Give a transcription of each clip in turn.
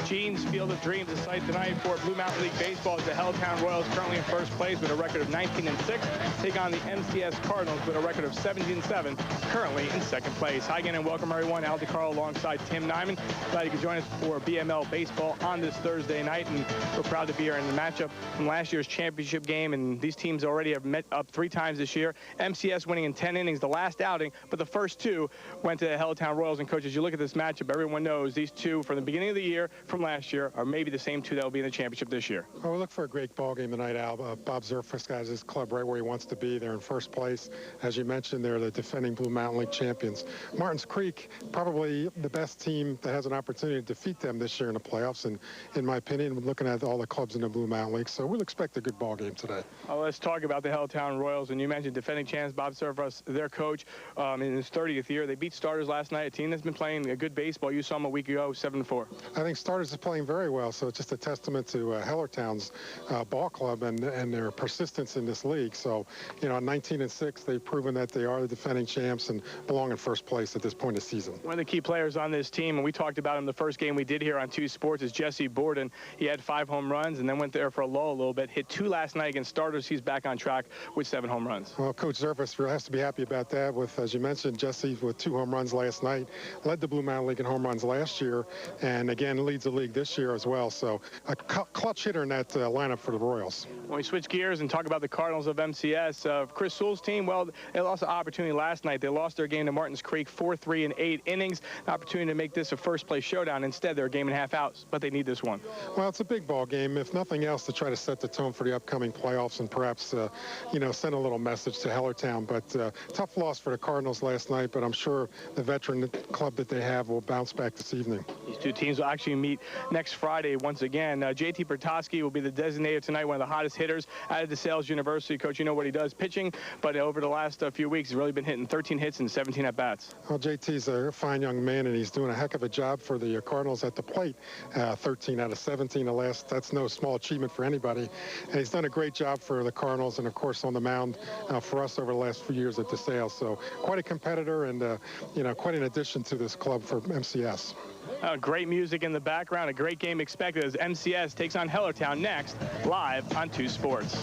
Gene's Field of Dreams, the site tonight for Blue Mountain League Baseball. The Hellertown Royals currently in first place with a record of 19-6. Take on the MCS Cardinals with a record of 17-7, currently in second place. Hi again and welcome everyone. Al DeCarlo alongside Tim Nyman. Glad you could join us for BML Baseball on this Thursday night. And we're proud to be here in the matchup from last year's championship game. And these teams already have met up 3 times this year. MCS winning in 10 innings the last outing, but the first 2 went to the Hellertown Royals. And coaches, you look at this matchup, everyone knows these 2 from the beginning of the year from last year are maybe the same 2 that will be in the championship this year. Well, we look for a great ball game tonight, Al. Bob Zerfus has his club right where he wants to be. They're in first place. As you mentioned, they're the defending Blue Mountain League champions. Martins Creek, probably the best team that has an opportunity to defeat them this year in the playoffs. And in my opinion, looking at all the clubs in the Blue Mountain League, so we'll expect a good ball game today. Well, let's talk about the Hellertown Royals. And you mentioned defending champs, Bob Zerfus, their coach, in his 30th year. They beat Starters last night, a team that's been playing a good baseball. You saw them a week ago, 7-4. I think Starters is playing very well, so it's just a testament to Hellertown's ball club and their persistence in this league. So, you know, 19-6, they've proven that they are the defending champs and belong in first place at this point of the season. One of the key players on this team, and we talked about him the first game we did here on 2 Sports, is Jesse Borden. He had 5 home runs and then went there for a lull a little bit. Hit 2 last night against Starters. He's back on track with 7 home runs. Well, Coach Zerfus has to be happy about that. With, as you mentioned, Jesse with 2 home runs last night, led the Blue Mountain League in home runs last year, and again leads the league this year as well. So a clutch hitter in that lineup for the Royals. When we switch gears and talk about the Cardinals of MCS, Chris Sewell's team, well, they lost an opportunity last night. They lost their game to Martins Creek 4-3 in 8 innings. An opportunity to make this a first-place showdown. Instead, they're a game and a half out, but they need this one. Well, it's a big ball game, if nothing else, to try to set the tone for the upcoming playoffs and perhaps, you know, send a little message to Hellertown. But tough loss for the Cardinals last night, but I'm sure the veteran club that they have will bounce back this evening. These 2 teams will actually meet next Friday once again. JT Bertosky will be the designated tonight, one of the hottest hitters out of DeSales University. Coach, you know what he does pitching, but over the last few weeks, he's really been hitting 13 hits and 17 at-bats. Well, JT's a fine young man, and he's doing a heck of a job for the Cardinals at the plate. 13 out of 17 the last. That's no small achievement for anybody. And he's done a great job for the Cardinals and, of course, on the mound for us over the last few years at DeSales. So quite a competitor and, you know, quite an addition to this club for MCS. Great music in the background. A great game expected as MCS takes on Hellertown next, live on 2 Sports.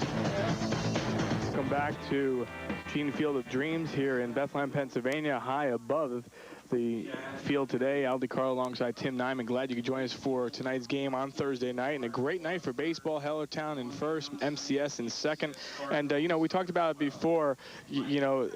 Welcome back to Gene Field of Dreams here in Bethlehem, Pennsylvania, high above the field today. Al DeCarlo alongside Tim Nyman. Glad you could join us for tonight's game on Thursday night. And a great night for baseball. Hellertown in first, MCS in second. And, you know, we talked about it before, you know,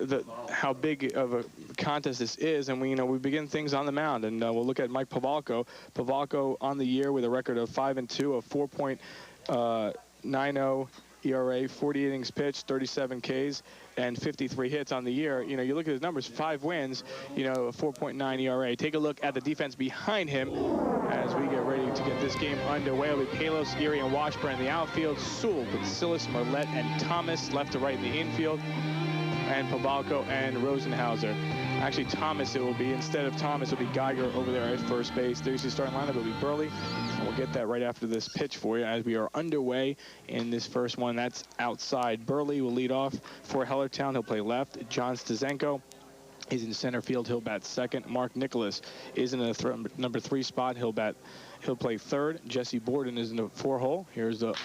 how big of a contest this is. And, we begin things on the mound. And we'll look at Mike Pavalko. Pavalko on the year with a record of 5-2, a 4.90 ERA, 40 innings pitched, 37 Ks, and 53 hits on the year. You know, you look at his numbers, 5 wins, you know, a 4.9 ERA. Take a look at the defense behind him as we get ready to get this game underway. It'll be Palos, Erie, and Washburn in the outfield. Sewell, Bacilis, Marlette, and Thomas left to right in the infield. And Pavalko and Rosenhauser. Actually, Thomas it will be. Instead of Thomas, it'll be Geiger over there at first base. There's your starting lineup. It'll be Burley. And we'll get that right after this pitch for you as we are underway in this first one. That's outside. Burley will lead off for Hellertown. He'll play left. John Stazenko is in center field. He'll bat second. Mark Nicholas is in the number 3 spot. He'll play third. Jesse Borden is in the 4-hole. Here's the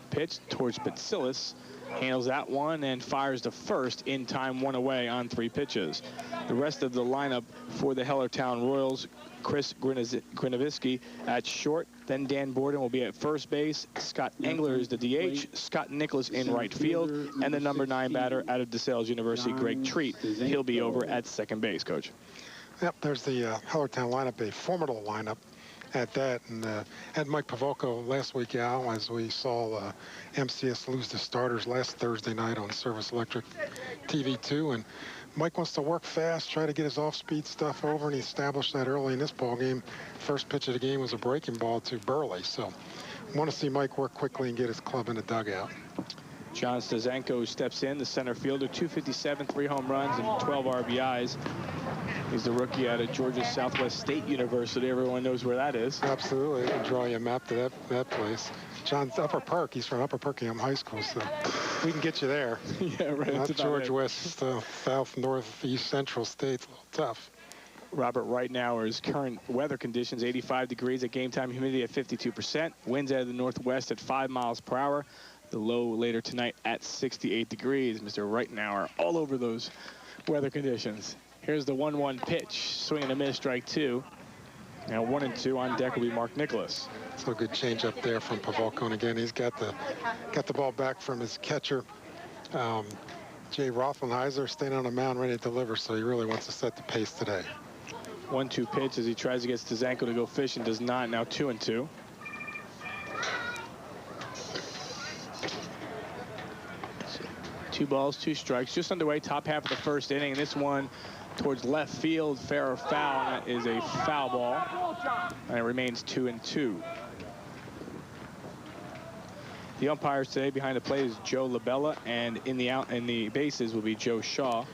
pitch towards Bacilis. Handles that one and fires to first in time, 1 away on 3 pitches. The rest of the lineup for the Hellertown Royals: Chris Grinovisky at short, then Dan Borden will be at first base, Scott Engler is the DH, Scott Nicholas in right field, and the number 9 batter out of DeSales University, Greg Treat. He'll be over at second base, Coach. Yep, there's the Hellertown lineup, a formidable lineup at that, and had Mike Pavalko last week, Al, as we saw MCS lose the Starters last Thursday night on Service Electric TV2, and Mike wants to work fast, try to get his off-speed stuff over, and he established that early in this ball game. First pitch of the game was a breaking ball to Burley, so want to see Mike work quickly and get his club in the dugout. John Stazenko steps in, the center fielder, 257, 3 home runs, and 12 RBIs. He's the rookie out of Georgia Southwest State University. Everyone knows where that is. Absolutely. I can draw you a map to that place. John's Upper Park. He's from Upper Perkingham High School, so we can get you there. Yeah, right. Not George West, South, North, East, Central states. A little tough. Robert Reitnauer's current weather conditions: 85 degrees at game time, humidity at 52%, winds out of the northwest at 5 miles per hour. The low later tonight at 68 degrees. Mr. Reitnauer all over those weather conditions. Here's the 1-1 pitch, swing and a miss, strike 2. Now 1-2 on deck will be Mark Nicholas. So a good change up there from Pavelko, and again he's got the ball back from his catcher. Jay Rothenheiser staying on the mound ready to deliver, so he really wants to set the pace today. 1-2 pitch as he tries to get Stazenko to go fish and does not. Now 2-2. So 2 balls, 2 strikes, just underway, top half of the first inning, and this one towards left field, fair or foul. That is a foul ball, and it remains 2-2. The umpires today behind the plate is Joe Labella, and in the bases will be Joe Shaw.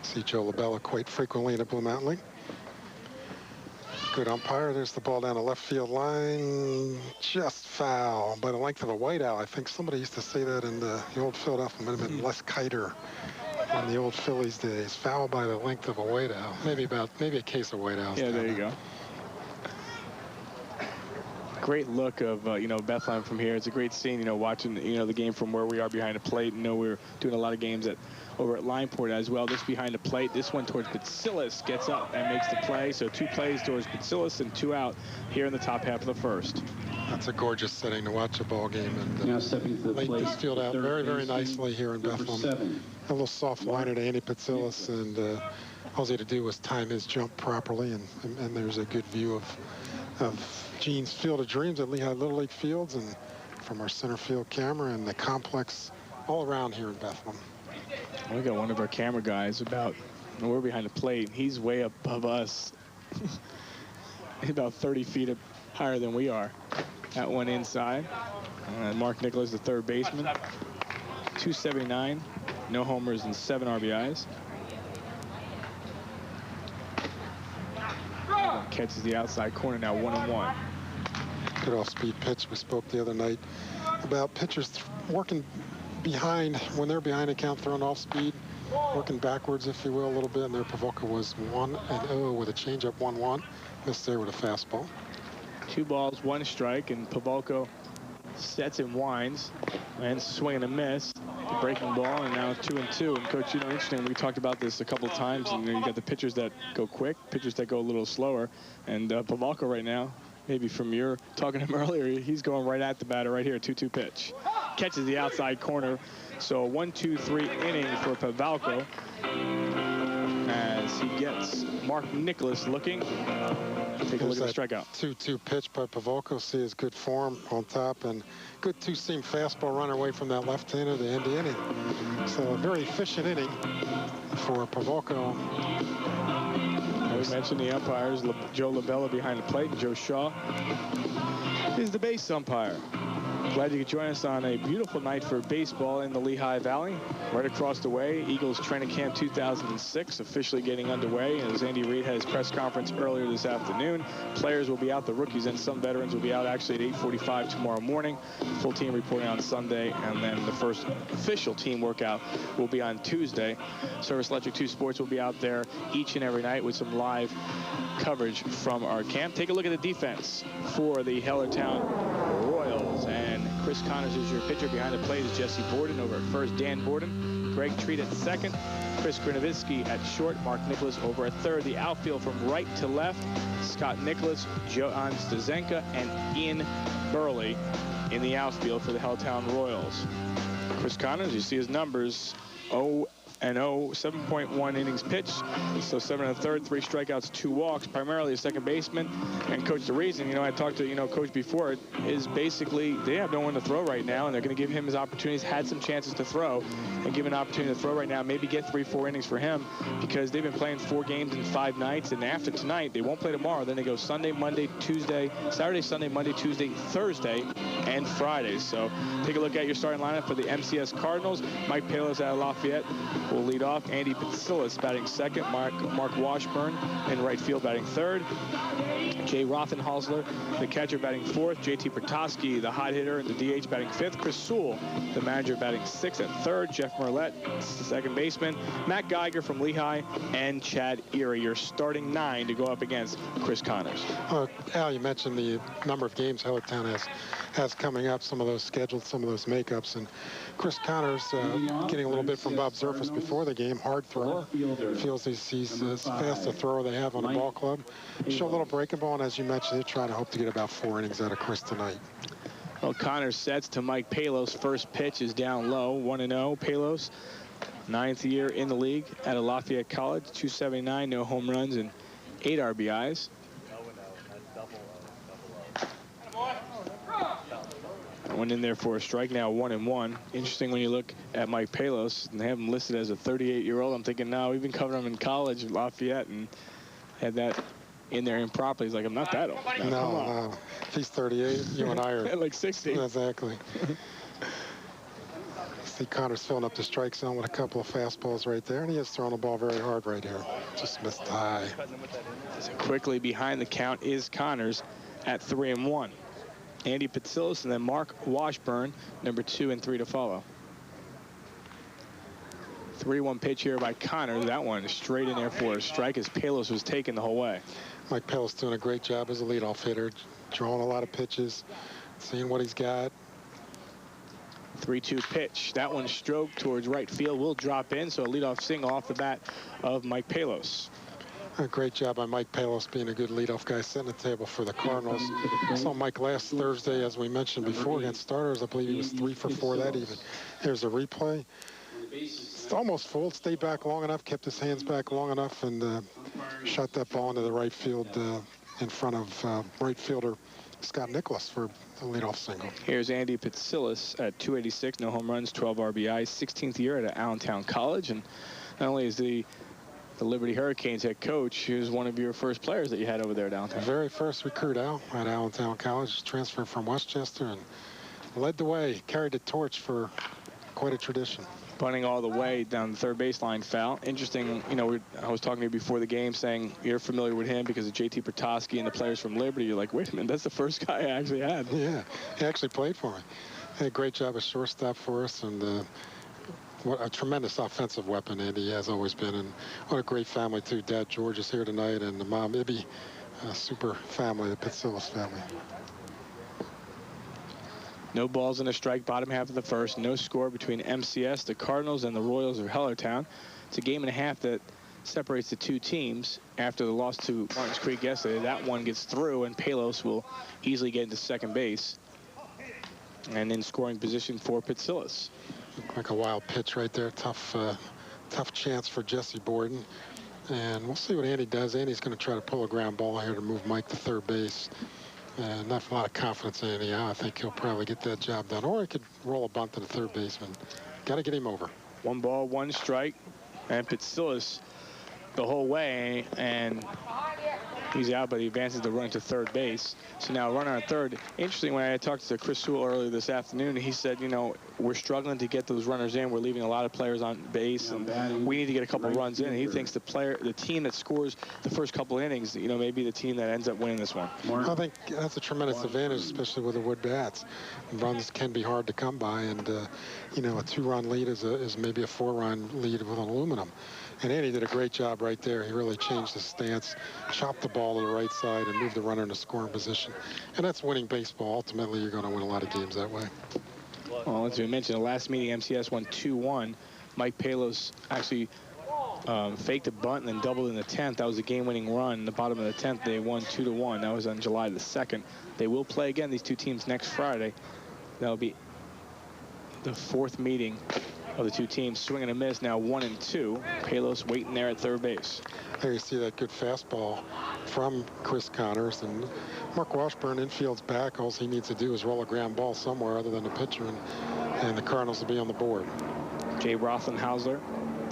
See Joe Labella quite frequently in the Blue Mountain League. Good umpire. There's the ball down the left field line. Just foul by the length of a whiteout. I think somebody used to say that in the old Philadelphia. It might have been Les Kiter in the old Phillies days. Foul by the length of a whiteout. Maybe a case of whiteouts. Yeah, there you go. Great look of Bethlehem from here. It's a great scene, watching the game from where we are behind the plate. We're doing a lot of games over at Lineport as well. This behind the plate, this one towards Batsilis, gets up and makes the play. So 2 plays towards Batsilis and 2 out here in the top half of the first. That's a gorgeous setting to watch a ball game, and laid this field out very nicely here in Bethlehem. A little soft liner to Andy Batsilis, and all he had to do was time his jump properly, and there's a good view of Gene's Field of Dreams at Lehigh Little League Fields, and from our center field camera and the complex all around here in Bethlehem. We got one of our camera guys we're behind the plate. He's way above us. He's about 30 feet higher than we are. That one inside. Mark Nicholas, the third baseman. 279, no homers and 7 RBIs. Catches the outside corner, now 1-1. Good off-speed pitch. We spoke the other night about pitchers working behind, when they're behind a count, throwing off speed, working backwards, if you will, a little bit. And their Pavelka was 1-0 with a changeup, 1-1. Missed there with a fastball. 2 balls, 1 strike, and Pavelka sets and winds and swing and a miss. The breaking ball, and now 2-2. And Coach, interesting, we talked about this a couple of times, and you got the pitchers that go quick, pitchers that go a little slower, and Pavelka right now, maybe from your talking to him earlier, he's going right at the batter right here. 2-2 pitch, catches the outside corner. So 1-2-3 inning for Pavelka as he gets Mark Nicholas looking. Take a look at the strikeout. 2-2 pitch by Pavelka. See his good form on top, and good 2-seam fastball run away from that left-hander to end the inning. So a very efficient inning for Pavelka. We mentioned the umpires, Joe Labella behind the plate, and Joe Shaw is the base umpire. Glad you could join us on a beautiful night for baseball in the Lehigh Valley. Right across the way, Eagles Training Camp 2006 officially getting underway. As Andy Reid had his press conference earlier this afternoon, players will be out, the rookies and some veterans will be out actually at 8:45 tomorrow morning. Full team reporting on Sunday, and then the first official team workout will be on Tuesday. Service Electric 2 Sports will be out there each and every night with some live coverage from our camp. Take a look at the defense for the Hellertown Royals, and Chris Connors is your pitcher. Behind the plate is Jesse Borden. Over at first, Dan Borden. Greg Treat at second. Chris Grinovitsky at short. Mark Nicholas over at third. The outfield from right to left, Scott Nicholas, Johan Stazenka, and Ian Burley in the outfield for the Hellertown Royals. Chris Connors, you see his numbers, 0-0, 7.1 innings pitched, so 7 1/3, 3 strikeouts, 2 walks, primarily a second baseman. And Coach, the reason, I talked to, Coach before, is basically they have no one to throw right now, and they're going to give him his opportunities, had some chances to throw, and give an opportunity to throw right now, maybe get 3-4 innings for him, because they've been playing 4 games in 5 nights, and after tonight, they won't play tomorrow. Then they go Sunday, Monday, Tuesday, Saturday, Sunday, Monday, Tuesday, Thursday, and Friday. So take a look at your starting lineup for the MCS Cardinals. Mike Palos out of Lafayette will lead off. Andy Patsillas batting second. Mark Washburn in right field batting third. Jay Rothenhausler, the catcher, batting fourth. JT Pertosky, the hot hitter, and the DH, batting fifth. Chris Sewell, the manager, batting sixth and third. Jeff Merlette, second baseman. Matt Geiger from Lehigh, and Chad Erie, your starting 9 to go up against Chris Connors. Al, you mentioned the number of games Hellertown has coming up, some of those scheduled, some of those makeups, and Chris Connors getting a little bit from Bob Zerfus before the game. Hard thrower, feels he's as fast a thrower they have on the ball club. Show a little breaking ball, and as you mentioned, they're trying to hope to get about 4 innings out of Chris tonight. Well, Connors sets to Mike Palos. First pitch is down low, 1-0. Palos, 9th year in the league at Lafayette College, 279, no home runs and 8 RBIs. Went in there for a strike, now 1-1. Interesting when you look at Mike Palos and they have him listed as a 38-year-old. I'm thinking, no, we've been covering him in college at Lafayette and had that in there improperly. He's like, I'm not that old. No. He's 38. You and I are like 60. Exactly. See Connors filling up the strike zone with a couple of fastballs right there, and he is throwing the ball very hard right here. Just missed high. So quickly behind the count is Connors at 3-1. Andy Patsillas and then Mark Washburn, number 2 and 3 to follow. 3-1 pitch here by Connors. That one is straight in there for a strike as Palos was taken the whole way. Mike Palos doing a great job as a leadoff hitter, drawing a lot of pitches, seeing what he's got. 3-2 pitch. That one stroked towards right field will drop in, so a leadoff single off the bat of Mike Palos. A great job by Mike Palos being a good leadoff guy, setting the table for the Cardinals. Saw Mike last Thursday, as we mentioned before, against starters. I believe he was 3 for 4 that even. Here's a replay. It's almost full. Stayed back long enough, kept his hands back long enough, and shot that ball into the right field in front of right fielder Scott Nicholas for the leadoff single. Here's Andy Patsillas at 286, no home runs, 12 RBIs, 16th year at Allentown College. And not only is the Liberty Hurricanes head coach, he was one of your first players that you had over there at Allentown. The very first recruit, Al, at Allentown College, transferred from Westchester and led the way, carried the torch for quite a tradition. Bunting all the way down the third baseline, foul. Interesting, you know, I was talking to you before the game saying you're familiar with him because of JT Pertosky and the players from Liberty. You're like, wait a minute, that's the first guy I actually had. Yeah, he actually played for me. Had a great job as shortstop for us, and what a tremendous offensive weapon Andy has always been. And what a great family, too. Dad George is here tonight, and the mom, Ibby, a super family, the Patsillas family. No balls in a strike, bottom half of the first. No score between MCS, the Cardinals, and the Royals of Hellertown. It's a game and a half that separates the two teams. After the loss to Martins Creek yesterday, that one gets through, and Palos will easily get into second base. And in scoring position for Patsillas. Looked like a wild pitch right there. Tough chance for Jesse Borden. And we'll see what Andy does. Andy's going to try to pull a ground ball here to move Mike to third base. Not a lot of confidence in Andy. I think he'll probably get that job done. Or he could roll a bunt to the third baseman. Got to get him over. 1 ball, 1 strike. And Patsillas the whole way, and he's out, but he advances the run to third base. So now runner on third. Interesting, when I talked to Chris Sewell earlier this afternoon, he said, you know, we're struggling to get those runners in. We're leaving a lot of players on base, and we need to get a couple runs in. And he thinks the team that scores the first couple innings, you know, may be the team that ends up winning this one. I think that's a tremendous advantage, especially with the wood bats. Runs can be hard to come by, and you know, a 2-run lead is maybe a 4-run lead with an aluminum. And Andy did a great job right there. He really changed his stance, chopped the ball to the right side, and moved the runner into scoring position. And that's winning baseball. Ultimately, you're going to win a lot of games that way. Well, as we mentioned, the last meeting, MCS won 2-1. Mike Palos actually faked a bunt and then doubled in the 10th. That was a game-winning run. In the bottom of the 10th, they won 2-1. That was on July the 2nd. They will play again, these two teams, next Friday. That'll be the 4th meeting of the two teams. Swing and a miss, now 1-2. Palos waiting there at third base. There you see that good fastball from Chris Connors, and Mark Washburn infield's back. All he needs to do is roll a ground ball somewhere other than the pitcher, and the Cardinals will be on the board. Jay Rothenhausler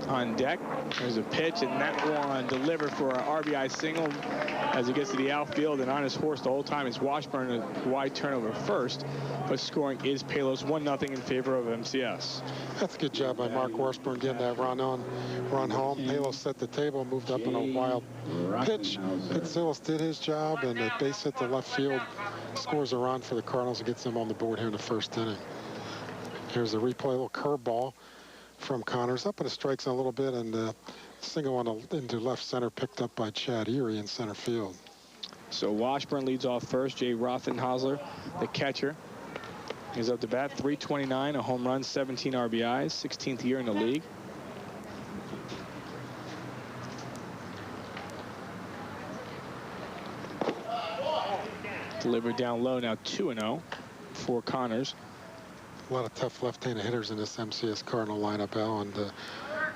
on deck. There's a pitch, and that one delivered for an RBI single as it gets to the outfield, and on his horse the whole time is Washburn, a wide turnover first, but scoring is Palos 1-0 in favor of MCS. That's a good job by Mark Washburn getting that run home. Palos set the table, moved up on a wild pitch. Pitzilis did his job, and a base hit to left field scores a run for the Cardinals and gets them on the board here in the first inning. Here's a replay, a little curveball from Connors, up in the strike zone a little bit, and single into left center, picked up by Chad Erie in center field. So Washburn leads off first. Jay Rothenhauser, the catcher, is up to bat. .329, a home run, 17 RBIs, 16th year in the league. Delivered down low, now 2-0 for Connors. A lot of tough left-handed hitters in this MCS Cardinal lineup, Al, and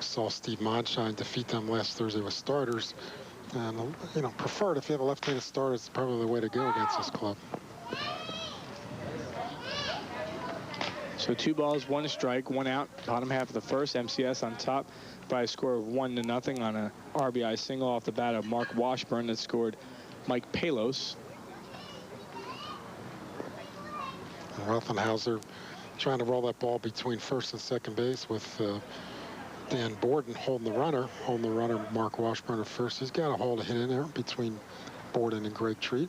saw Steve Monshine defeat them last Thursday with starters. And, you know, preferred if you have a left-handed starter, it's probably the way to go against this club. So 2 balls, 1 strike, 1 out. Bottom half of the first. MCS on top by a score of 1-0 on a RBI single off the bat of Mark Washburn that scored Mike Palos. Rothenhauser trying to roll that ball between first and second base with Dan Borden holding the runner. Mark Washburn at first. He's got a hole to hit in there between Borden and Greg Treat.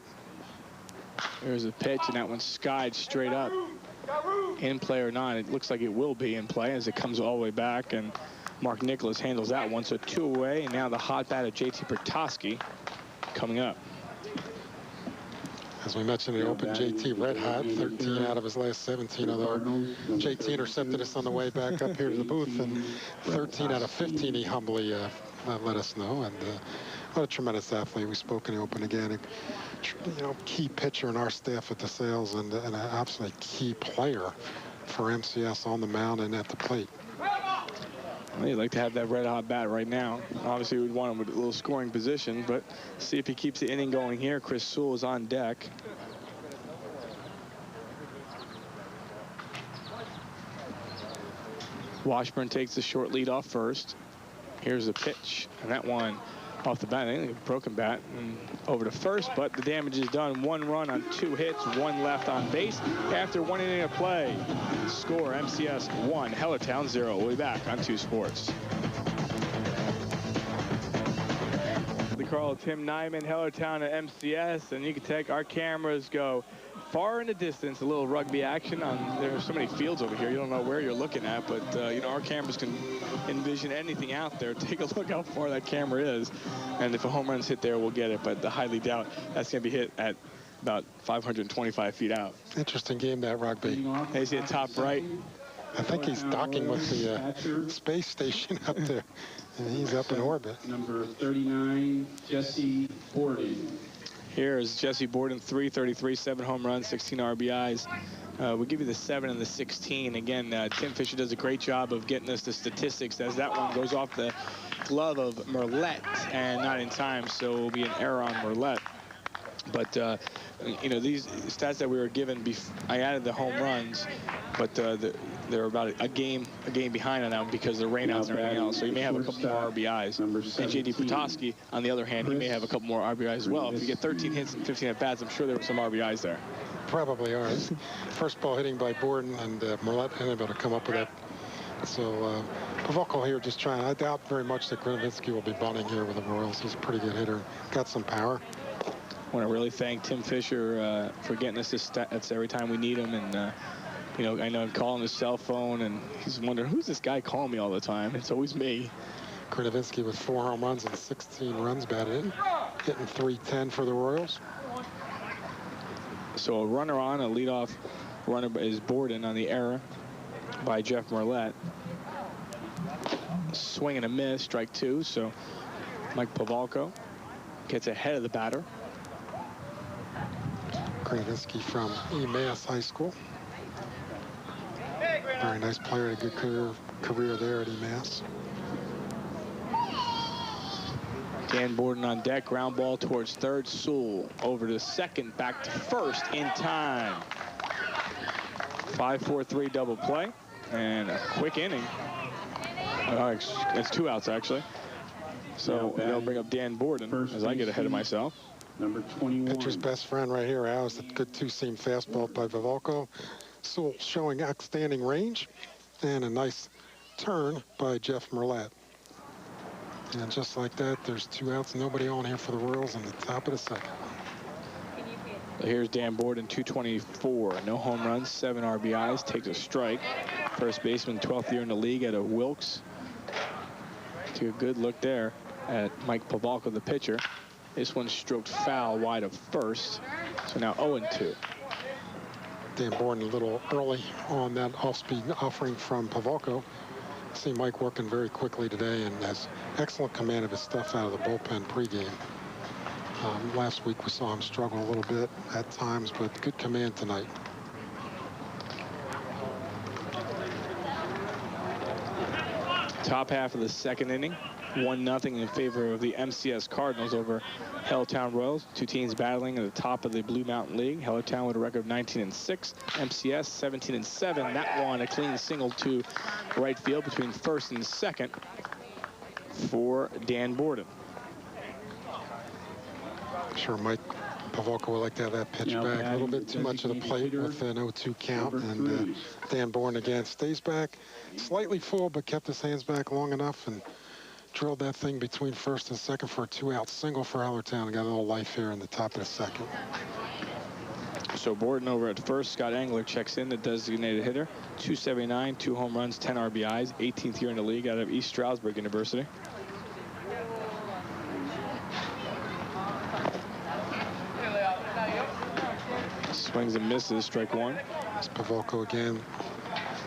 There's a pitch, and that one's skied straight up. In play or not, it looks like it will be in play as it comes all the way back, and Mark Nicholas handles that one. So 2 away, and now the hot bat of JT Pertosky coming up. As we mentioned, the open JT red hot, 13 out of his last 17, although JT intercepted us on the way back up here to the booth, and 13 out of 15 he humbly let us know. And what a tremendous athlete. We spoke in the open again. You know, key pitcher in our staff at the Sales, and an absolutely key player for MCS on the mound and at the plate. Well, you'd like to have that red-hot bat right now. Obviously, we'd want him with a little scoring position, but see if he keeps the inning going here. Chris Sewell is on deck. Washburn takes the short lead off first. Here's the pitch, and that one off the bat. I think a broken bat and over to first, but the damage is done. 1 run on 2 hits, 1 left on base after 1 inning of play. Score MCS 1, Hellertown 0. We'll be back on 2 Sports. The call of Tim Nyman, Hellertown at MCS, and you can take our cameras go far in the distance, a little rugby action on. There are so many fields over here, you don't know where you're looking at, but you know, our cameras can envision anything out there. Take a look how far that camera is, and if a home run's hit there, we'll get it, but I highly doubt that's going to be hit at about 525 feet out. Interesting game, that rugby. They see it top right. I think he's docking with the space station up there, and he's up in orbit. Number 39, Jesse Borden. Here is Jesse Borden, 333, 7 home runs, 16 RBIs. We'll give you the 7 and the 16. Again, Tim Fisher does a great job of getting us the statistics as that one goes off the glove of Merlette and not in time, so it will be an error on Merlette. But, you know, these stats that we were given, I added the home runs, but they're about a game behind on that because of the rainouts and everything else. So you may have a couple more RBIs. And J.D. Pertosky, on the other hand, he may have a couple more RBIs as well. If you get 13 hits and 15 at-bats, I'm sure there were some RBIs there. Probably are. First ball hitting by Borden, and Merlette unable to come up with that. So Pavelko here just trying. I doubt very much that Grinovinsky will be bunting here with the Royals. He's a pretty good hitter. Got some power. I want to really thank Tim Fisher for getting us this stats every time we need him. And, you know, I know I'm calling his cell phone, and he's wondering, who's this guy calling me all the time? It's always me. Grinovinsky with 4 home runs and 16 runs batted in, hitting .310 for the Royals. So a runner on, a leadoff runner is Borden on the error by Jeff Merlette. Swing and a miss, strike 2. So Mike Pavelko gets ahead of the batter. Grinovinsky from UMass High School. Very nice player, a good career there at UMass. Dan Borden on deck, ground ball towards third. Sewell over to second, back to first in time. 5-4-3 double play and a quick inning. That's 2 outs, actually. So they'll bring up Dan Borden as I get ahead of myself. Number 21. Pitcher's best friend right here, Al, is a good two-seam fastball by Pavelko. Sewell showing outstanding range, and a nice turn by Jeff Merlette. And just like that, there's 2 outs, nobody on here for the Royals in the top of the second. Here's Dan Borden, 224. No home runs, 7 RBIs, takes a strike. First baseman, 12th year in the league at a Wilkes. Took a good look there at Mike Pavelko, the pitcher. This one stroked foul wide of first. So now 0-2. Dan Borden a little early on that off-speed offering from Pavelko. See Mike working very quickly today and has excellent command of his stuff out of the bullpen pregame. Last week we saw him struggle a little bit at times, but good command tonight. Top half of the second inning, 1-0 in favor of the MCS Cardinals over Hellertown Royals. 2 teams battling at the top of the Blue Mountain League. Hellertown with a record of 19-6, MCS 17-7. That one a clean single to right field between first and second for Dan Borden. I'm sure Mike Pavelko would like to have that pitch back. A little bit too much of the plate with an 0-2 count. And Dan Borden again stays back. Slightly full, but kept his hands back long enough and drilled that thing between first and second for a 2-out single for Hellertown. Got a little life here in the top of the second. So Borden over at first. Scott Engler checks in, the designated hitter. 279, 2 home runs, 10 RBIs. 18th year in the league out of East Stroudsburg University. Swings and misses, strike 1. It's Pavelko again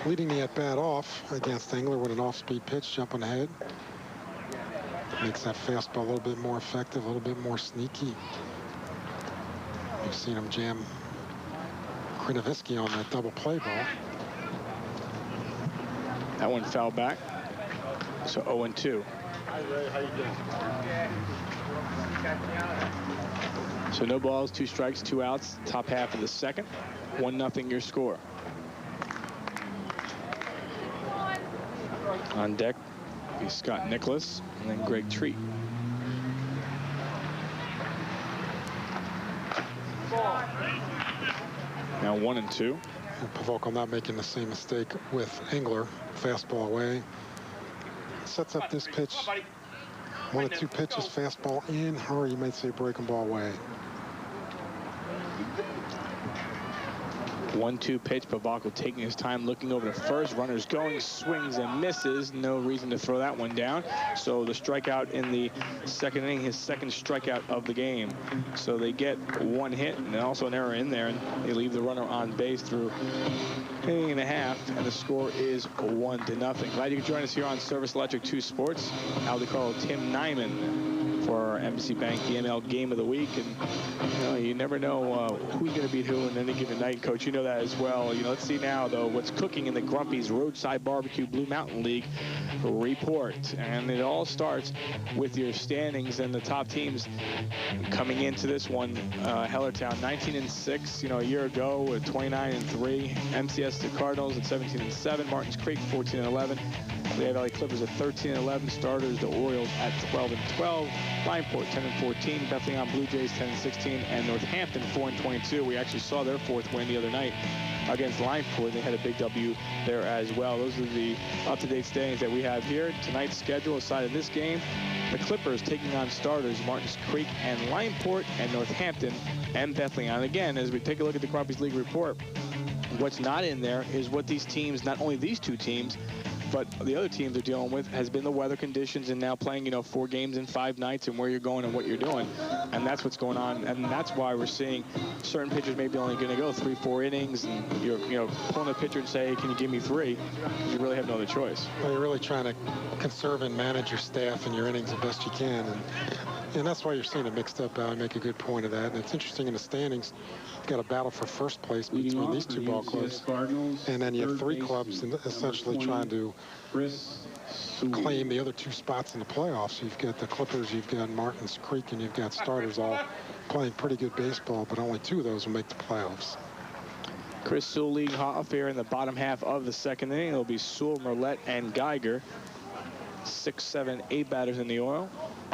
leading the at-bat off against Engler with an off-speed pitch jumping ahead. Makes that fastball a little bit more effective, a little bit more sneaky. You've seen him jam Krinovisky on that double play ball. That one fouled back. So 0-2. Hi, Ray. How you doing? So no balls, 2 strikes, 2 outs. Top half of the second. 1-0 your score. On deck is Scott Nicholas and then Greg Treat. Now 1-2. And Pavelko not making the same mistake with Engler. Fastball away. Sets up this pitch. 1 of 2 pitches, fastball in, or you might say breaking ball away. 1-2 pitch. Pavelko taking his time, looking over to first. Runners going, swings and misses. No reason to throw that one down. So the strikeout in the second inning, his second strikeout of the game. So they get 1 hit and also an error in there, and they leave the runner on base through inning and a half, and the score is 1-0. Glad you could join us here on Service Electric 2 Sports. Al DeCarlo, Tim Nyman for our Embassy Bank DML Game of the Week. And you never know who's going to beat who in any given night, Coach. You know that as well. Let's see now, though, what's cooking in the Grumpy's Roadside Barbecue Blue Mountain League report. And it all starts with your standings and the top teams coming into this one. Hellertown 19-6, a year ago at 29-3. MCS the Cardinals at 17-7. Martins Creek 14-11. Lehigh Valley Clippers at 13-11. Starters the Orioles at 12-12. Lineport 10-14. Bethlehem Blue Jays 10-16. And Northampton 4-22. We actually saw their 4th win the other night against Lineport. They had a big W there as well. Those are the up-to-date standings that we have here. Tonight's schedule aside of this game, the Clippers taking on starters Martins Creek and Lineport, and Northampton and Bethlehem. And again, as we take a look at the Grumpy's League report, what's not in there is what these teams, not only these 2 teams, but the other teams are dealing with has been the weather conditions and now playing, 4 games in 5 nights and where you're going and what you're doing. And that's what's going on. And that's why we're seeing certain pitchers maybe only going to go 3-4 innings. And you're pulling a pitcher and say, hey, can you give me 3? You really have no other choice. Well, you're really trying to conserve and manage your staff and your innings the best you can. And that's why you're seeing it mixed up. I make a good point of that. And it's interesting in the standings, you've got a battle for first place between these 2 ball clubs. And then you have 3 clubs essentially trying to claim the other 2 spots in the playoffs. You've got the Clippers, you've got Martins Creek, and you've got starters all playing pretty good baseball, but only 2 of those will make the playoffs. Chris Sewell leading off here in the bottom half of the second inning. It'll be Sewell, Merlette, and Geiger. 6, 7, 8 batters in the order.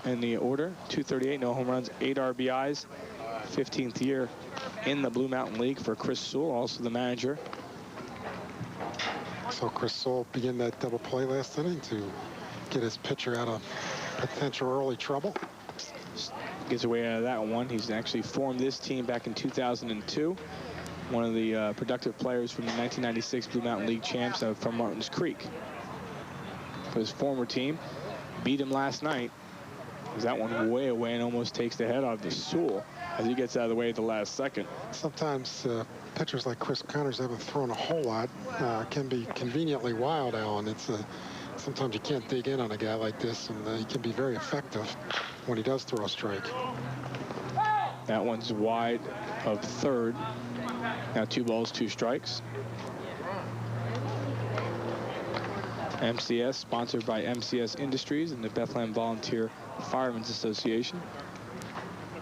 238, no home runs, 8 RBIs. 15th year in the Blue Mountain League for Chris Sewell, also the manager. So Chris Sewell began that double play last inning to get his pitcher out of potential early trouble. Gets away out of that one. He's actually formed this team back in 2002. One of the productive players from the 1996 Blue Mountain League champs from Martins Creek. For his former team, beat him last night. That one way away and almost takes the head off the Sewell as he gets out of the way at the last second. Sometimes pitchers like Chris Connors haven't thrown a whole lot. Can be conveniently wild, Alan. It's sometimes you can't dig in on a guy like this, and he can be very effective when he does throw a strike. That one's wide of third. Now 2 balls, 2 strikes. MCS, sponsored by MCS Industries and the Bethlehem Volunteer Firemen's Association.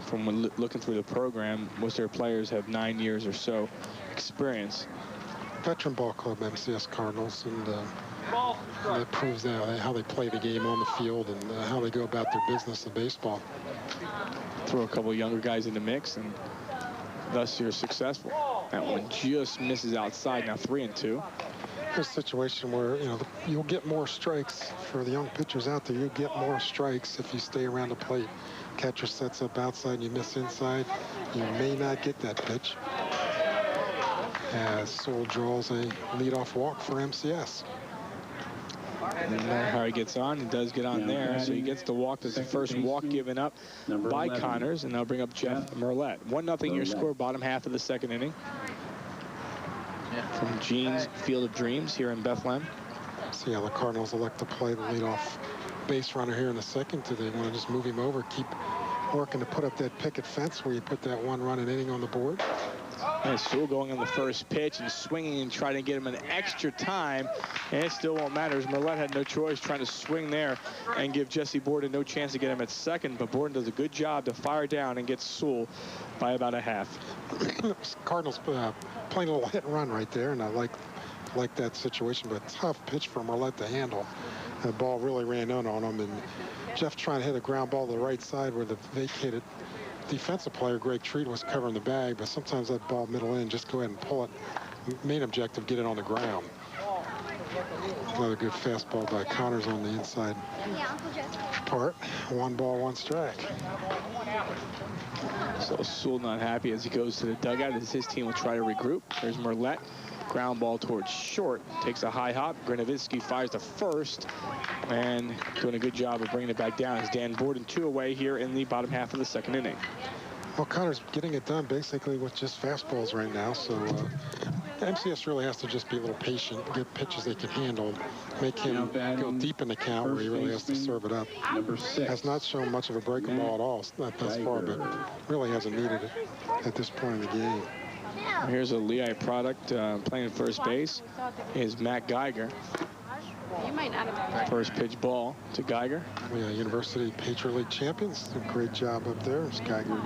From looking through the program, most of their players have 9 years or so experience. Veteran ball club, MCS Cardinals, and that proves how they play the game on the field and how they go about their business of baseball. Throw a couple of younger guys in the mix, and thus you're successful. That one just misses outside. Now 3-2. There's a situation where, you know, you'll get more strikes for the young pitchers out there. You'll get more strikes if you stay around the plate. Catcher sets up outside and you miss inside. You may not get that pitch. As Sewell draws a leadoff walk for MCS. And how he gets on, he does get on there, so he gets the walk. That's the first walk given up by Connors, and they'll bring up Jeff Merlette. 1-0 your score, bottom half of the second inning. From Gene's Field of Dreams here in Bethlehem. See how the Cardinals elect to play the leadoff base runner here in the second. Do they want to just move him over, keep working to put up that picket fence where you put that 1-run inning on the board? And Sewell going on the first pitch and swinging and trying to get him an extra time, and it still won't matter as Merlette had no choice trying to swing there and give Jesse Borden no chance to get him at second, but Borden does a good job to fire down and get Sewell by about a half. Cardinals playing a little hit and run right there, and I like that situation, but tough pitch for Merlette to handle. The ball really ran in on him, and Jeff trying to hit a ground ball to the right side where the vacated defensive player Greg Treat was covering the bag, but sometimes that ball middle in, just go ahead and pull it. Main objective, get it on the ground. Another good fastball by Connors on the inside part. 1 ball, 1 strike. So Sewell not happy as he goes to the dugout as his team will try to regroup. There's Merlette. Ground ball towards short. Takes a high hop. Grinovitzky fires to first. And doing a good job of bringing it back down as Dan Borden 2 away here in the bottom half of the second inning. Well, Connors getting it done basically with just fastballs right now. So MCS really has to just be a little patient, get pitches they can handle, make him go deep in the count where he really has to serve it up. Has not shown much of a breaking ball at all, not thus far, but really hasn't needed it at this point in the game. Here's a Lehigh product playing first base is Matt Geiger. First pitch ball to Geiger. Yeah, University Patriot League champions. A great job up there. There's Geiger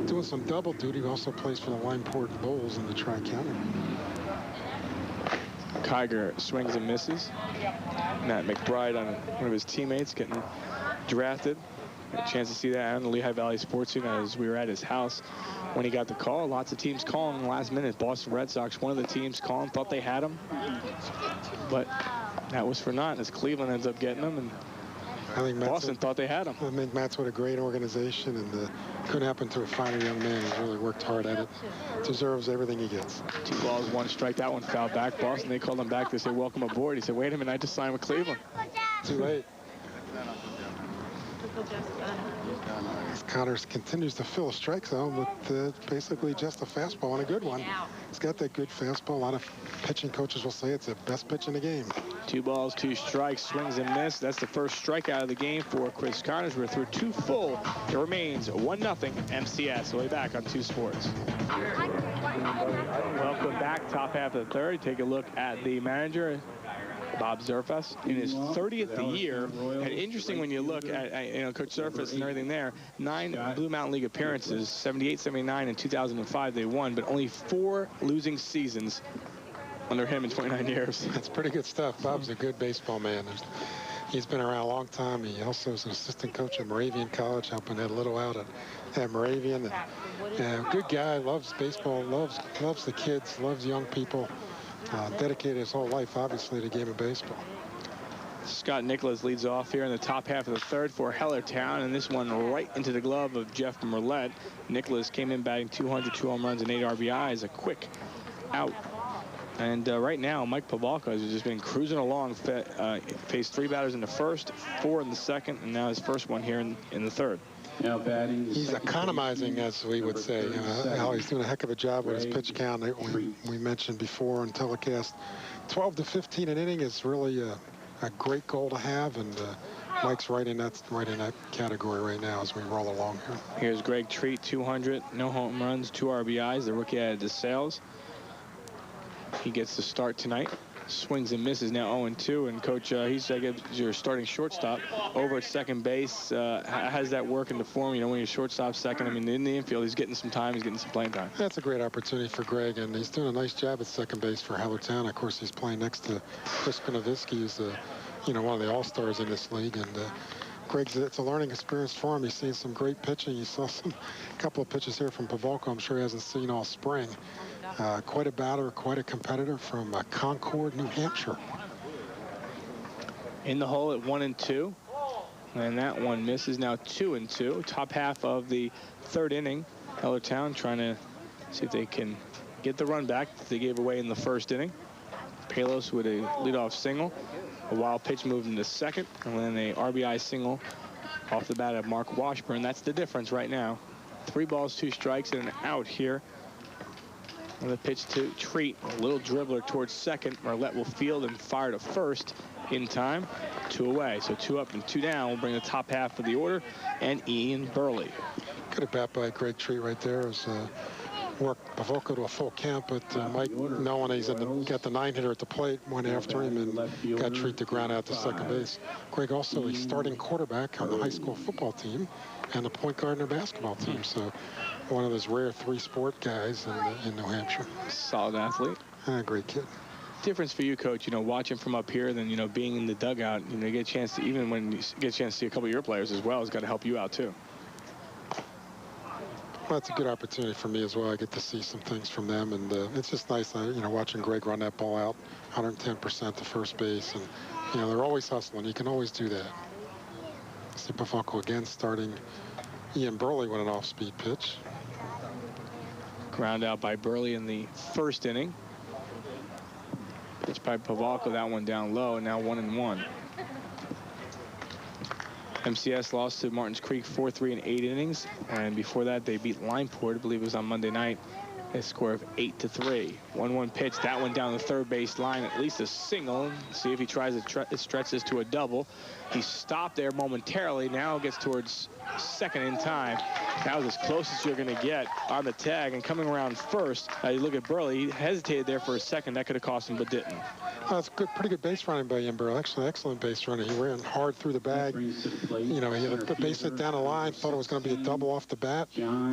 doing some double duty. He also plays for the Limeport Bulls in the Tri-County. Geiger swings and misses. Matt McBride on one of his teammates getting drafted. Had a chance to see that on the Lehigh Valley Sports Scene as we were at his house when he got the call. Lots of teams calling in the last minute. Boston Red Sox, one of the teams calling, thought they had him, but that was for naught as Cleveland ends up getting him, and I think Boston thought they had him. I think Matt's with a great organization, and couldn't happen to a finer young man. He's really worked hard at it. Deserves everything he gets. 2 balls, 1 strike. That one fouled back. Boston, they called him back. They said, welcome aboard. He said, wait a minute, I just signed with Cleveland. Too late. Connors continues to fill a strike zone with basically just a fastball and a good one. He's got that good fastball. A lot of pitching coaches will say it's the best pitch in the game. 2 balls, 2 strikes, swings and miss. That's the first strikeout of the game for Chris Connors. We're through 2 full. It remains 1-0 MCS. We'll be back on 2 Sports. Welcome back. Top half of the third. Take a look at the manager, Bob Zerfas, in his 30th year. And interesting when you look at Coach Zerfas and everything there. 9 Blue Mountain League appearances, 78, 79, and 2005 they won, but only 4 losing seasons under him in 29 years. That's pretty good stuff. Bob's a good baseball man. There's He's been around a long time. He also is an assistant coach at Moravian College, helping Ed Little out at Moravian. And good guy, loves baseball, loves the kids, loves young people. Dedicated his whole life, obviously, to the game of baseball. Scott Nicholas leads off here in the top half of the third for Hellertown, and this one right into the glove of Jeff Merlette. Nicholas came in batting 200, 2 home runs, and 8 RBIs, a quick out. And right now, Mike Pavalka has just been cruising along. Faced 3 batters in the first, 4 in the second, and now his first one here in the third. Now batting. He's economizing, as we would say. Al, he's doing a heck of a job with his pitch count. We mentioned before on telecast, 12 to 15 an inning is really a great goal to have, and Mike's right in that category right now as we roll along here. Here's Greg Treat, 200, no home runs, 2 RBIs. The rookie added to sales. He gets the start tonight. Swings and misses, now 0-2. And Coach, he's, I guess, your starting shortstop over at second base. How does that work into form? You know, when you're shortstop second, I mean, in the infield, he's getting some time, he's getting some playing time. That's a great opportunity for Greg, and he's doing a nice job at second base for Hellertown. Of course, he's playing next to Chris Konovitsky, who's one of the all-stars in this league. And it's a learning experience for him. He's seen some great pitching. He saw a couple of pitches here from Pavolko I'm sure he hasn't seen all spring. Quite a batter, quite a competitor from Concord, New Hampshire. In the hole at 1-2, and that one misses. Now 2-2. Top half of the third inning. Hellertown trying to see if they can get the run back that they gave away in the first inning. Palos with a leadoff single. A wild pitch moved into second, and then a RBI single off the bat of Mark Washburn. That's the difference right now. 3 balls, 2 strikes, and an out here. And the pitch to Treat, a little dribbler towards second. Merlette will field and fire to first in time. 2 away, so 2 up and 2 down will bring the top half of the order, and Ian Burley. Good at bat by Greg Treat right there. It was worked Pavolko to a full count, but Mike, knowing he's got the 9-hitter at the plate, went after him and got Treat to ground out to second base. Greg also a starting quarterback on the high school football team and the point guard in their basketball team. So one of those rare 3-sport guys in New Hampshire. Solid athlete. Great kid. Difference for you, Coach, watching from up here than, being in the dugout. You get a chance to, even when you get a chance to see a couple of your players as well, it's got to help you out too. Well, it's a good opportunity for me as well. I get to see some things from them, and it's just nice, watching Greg run that ball out 110% to first base, and they're always hustling. You can always do that. See Pavolko again starting Ian Burley with an off-speed pitch. Ground out by Burley in the first inning. Pitch by Pavolko, that one down low, and now 1-1. MCS lost to Martins Creek 4-3 in 8 innings, and before that they beat Lineport, I believe it was on Monday night, a score of 8-3. 1-1 pitch, that one down the third base line, at least a single. See if he tries to stretch this to a double. He stopped there momentarily, now gets towards second in time. That was as close as you're going to get on the tag, and coming around first, you look at Burley, he hesitated there for a second. That could have cost him, but didn't. That's pretty good base running by Ian Burley. Actually, excellent base running. He ran hard through the bag. He had a base hit down the line, thought it was going to be a double off the bat.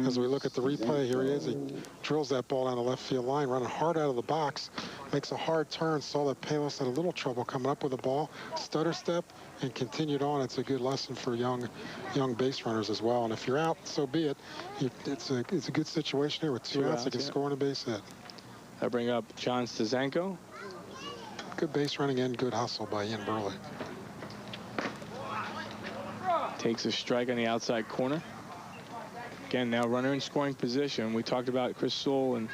As we look at the replay, here he is. He drills that ball down the left field line, running hard out of the box, makes a hard turn, saw that Palos had a little trouble coming up with the ball, stutter step, and continued on. It's a good lesson for young base runners as well. And if you're out, so be it. It's a good situation here with 2 outs. They can score on a base hit. I bring up John Stazanko. Good base running and good hustle by Ian Burley. Takes a strike on the outside corner. Again, now runner in scoring position. We talked about Chris Sewell, and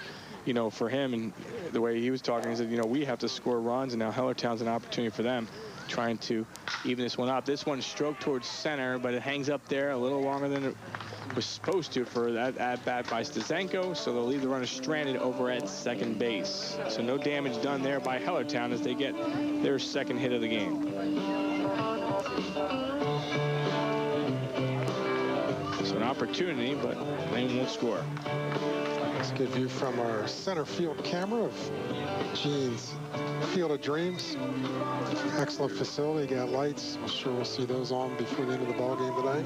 for him and the way he was talking, he said, we have to score runs, and now Hellertown's an opportunity for them, trying to even this one up. This one stroked towards center, but it hangs up there a little longer than it was supposed to for that at-bat by Stazanko, so they'll leave the runner stranded over at second base. So no damage done there by Hellertown as they get their second hit of the game. So an opportunity, but they won't score. Let's get a view from our center field camera of Gene's Field of Dreams. Excellent facility, got lights. I'm sure we'll see those on before the end of the ball game tonight.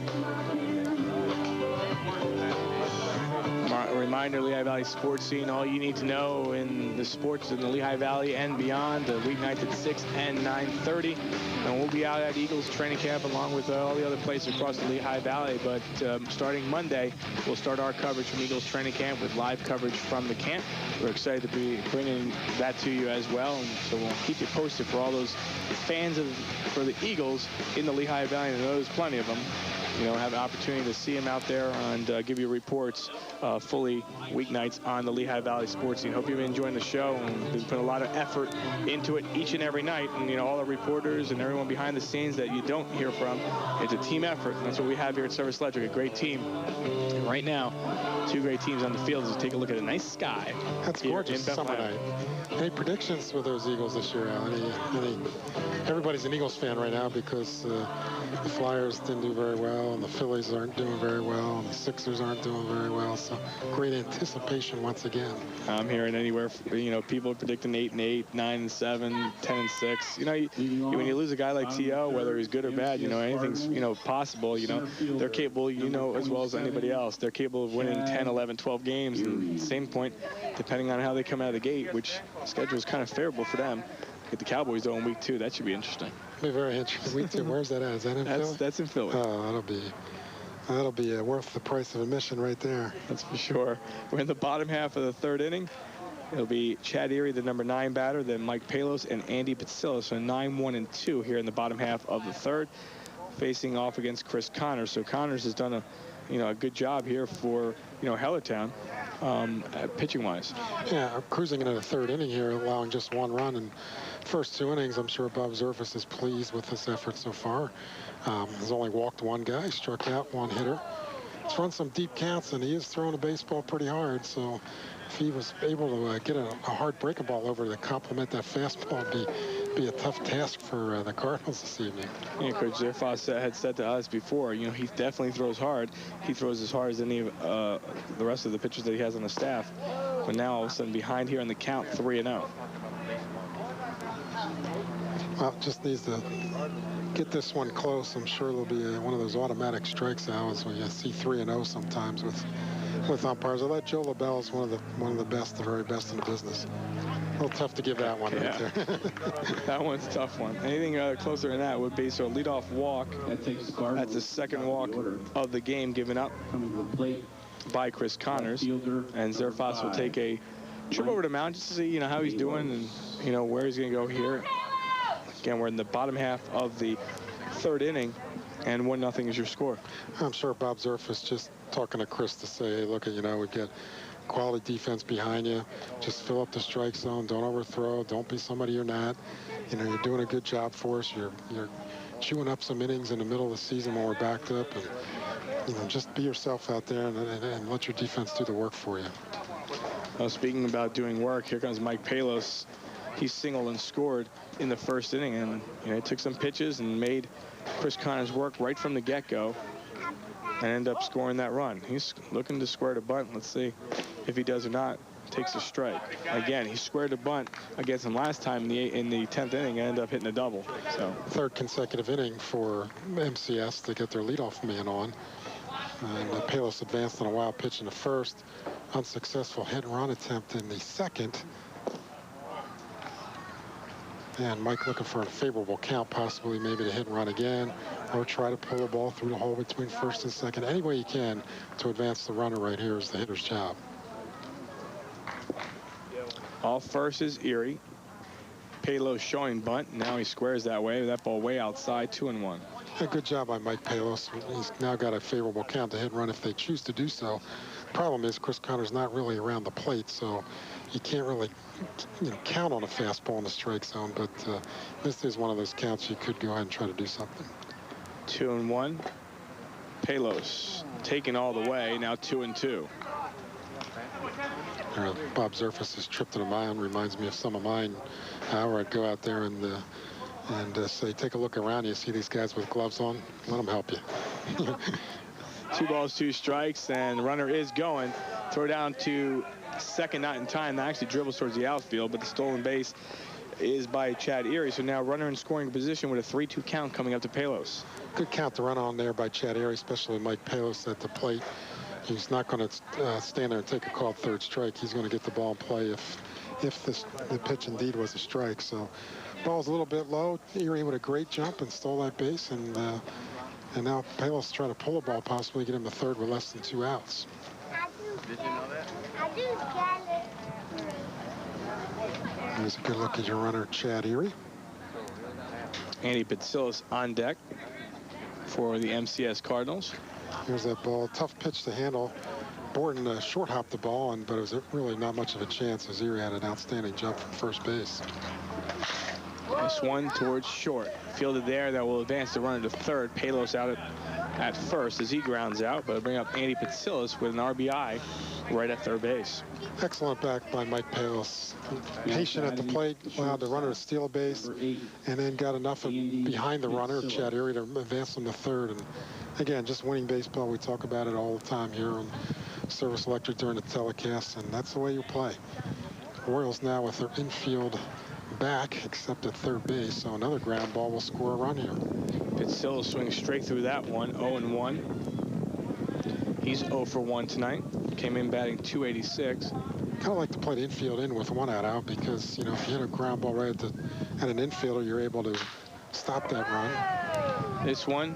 We're reminder, Lehigh Valley sports scene, all you need to know in the sports in the Lehigh Valley and beyond. Weeknights at 6 and 9:30. And we'll be out at Eagles training camp along with all the other places across the Lehigh Valley. But starting Monday, we'll start our coverage from Eagles training camp with live coverage from the camp. We're excited to be bringing that to you as well. And so we'll keep you posted for all those fans for the Eagles in the Lehigh Valley, and there's plenty of them. Have an opportunity to see him out there and give you reports fully weeknights on the Lehigh Valley sports scene. Hope you've been enjoying the show, and we've put a lot of effort into it each and every night. And, all the reporters and everyone behind the scenes that you don't hear from, it's a team effort. And that's what we have here at Service Electric, a great team. And right now, two great teams on the field. Just take a look at a nice sky. That's gorgeous summer night. Any predictions for those Eagles this year, Al? Everybody's an Eagles fan right now because the Flyers didn't do very well, and the Phillies aren't doing very well, and the Sixers aren't doing very well. So great anticipation once again. I'm hearing anywhere, people predicting 8-8, 9-7, 10-6. When you lose a guy like T.O., whether he's good or bad, anything's, possible. They're capable, as well as anybody else. They're capable of winning 10, 11, 12 games. And same point, depending on how they come out of the gate, which schedule is kind of favorable for them. Get the Cowboys though in week 2. That should be interesting. Be very interesting. Week 2. Where's that at? Is that in Philly? That's in Philly. Oh, that'll be worth the price of admission right there. That's for sure. We're in the bottom half of the 3rd inning. It'll be Chad Erie, the number 9 batter, then Mike Palos and Andy Patsillo. So 9-1-2 here in the bottom half of the 3rd, facing off against Chris Connors. So Connors has done a good job here for Hellertown. Pitching wise. Yeah, cruising into the 3rd inning here, allowing just 1 run in first 2 innings. I'm sure Bob Zerfus is pleased with this effort so far. He's only walked 1 guy, struck out 1 hitter. He's run some deep counts, and he is throwing a baseball pretty hard. So if he was able to get a hard breaking ball over to complement that fastball, it'd be a tough task for the Cardinals this evening. Yeah, Coach Zerfas had said to us before, he definitely throws hard. He throws as hard as any of the rest of the pitchers that he has on the staff. But now all of a sudden behind here in the count, 3-0. Well, just needs to get this one close. I'm sure there'll be one of those automatic strikes now, as we see 3-0 sometimes with umpires. I let Joe LaBelle's one of the best, the very best in the business. A little tough to give that one right there. That one's a tough one. Anything closer than that would be a leadoff walk. That's the 2nd walk of the game given up by Chris Connors. And Zerfas will take a trip over to mound just to see how he's doing and where he's going to go here. Again, we're in the bottom half of the 3rd inning, and 1-0 is your score. I'm sure Bob Zerfas just talking to Chris to say, hey, look, we've got quality defense behind you. Just fill up the strike zone. Don't overthrow. Don't be somebody you're not. You're doing a good job for us. You're chewing up some innings in the middle of the season when we're backed up, and just be yourself out there and let your defense do the work for you. Well, speaking about doing work, here comes Mike Palos. He singled and scored in the 1st inning, and he took some pitches and made Chris Connors work right from the get-go and end up scoring that run. He's looking to square the bunt. Let's see if he does or not. Takes a strike. Again, he squared the bunt against him last time in the 10th inning and ended up hitting a double. So 3rd consecutive inning for MCS to get their leadoff man on. And Palos advanced on a wild pitch in the 1st. Unsuccessful hit and run attempt in the 2nd. And Mike looking for a favorable count, possibly maybe to hit and run again, or try to pull the ball through the hole between 1st and 2nd. Any way you can to advance the runner right here is the hitter's job. All first is Erie. Palos showing bunt. Now he squares that way. That ball way outside, 2-1. A good job by Mike Palos. He's now got a favorable count to hit and run if they choose to do so. Problem is Chris Connors not really around the plate, so you can't really count on a fastball in the strike zone, but this is one of those counts you could go ahead and try to do something. 2-1. Palos taken all the way, now 2-2. Bob Zerfas' trip to the mound reminds me of some of mine, where I'd go out there and say, take a look around you, see these guys with gloves on, let them help you. 2 balls, 2 strikes, and the runner is going. Throw down to 2nd, not in time. That actually dribbles towards the outfield, but the stolen base is by Chad Erie. So now runner in scoring position with a 3-2 count coming up to Palos. Good count to run on there by Chad Erie, especially Mike Palos at the plate. He's not going to stand there and take a called third strike. He's going to get the ball in play if the pitch indeed was a strike. So ball's a little bit low. Erie with a great jump and stole that base, and now Palos trying to pull the ball, possibly get him to third with less than 2 outs. Did you know that? Here's a good look at your runner, Chad Erie. Andy Patsillas on deck for the MCS Cardinals. Here's that ball. Tough pitch to handle. Borden short hopped the ball, but it was really not much of a chance as Erie had an outstanding jump from first base. This one towards short. Fielded there. That will advance the runner to third. Palos out at first as he grounds out, but it'll bring up Andy Patsillas with an RBI right at third base. Excellent back by Mike Palos. Patient at the plate, allowed the runner to steal a base, and then got enough behind the runner, Chad Erie, to advance him to third. And again, just winning baseball. We talk about it all the time here on Service Electric during the telecast, and that's the way you play. Royals now with their infield back, except at third base, so another ground ball will score a run here. Patsillas swings straight through that one, 0-1. He's 0 for 1 tonight. Came in batting .286. Kind of like to play the infield in with 1 out if you hit a ground ball right at an infielder, you're able to stop that run. This one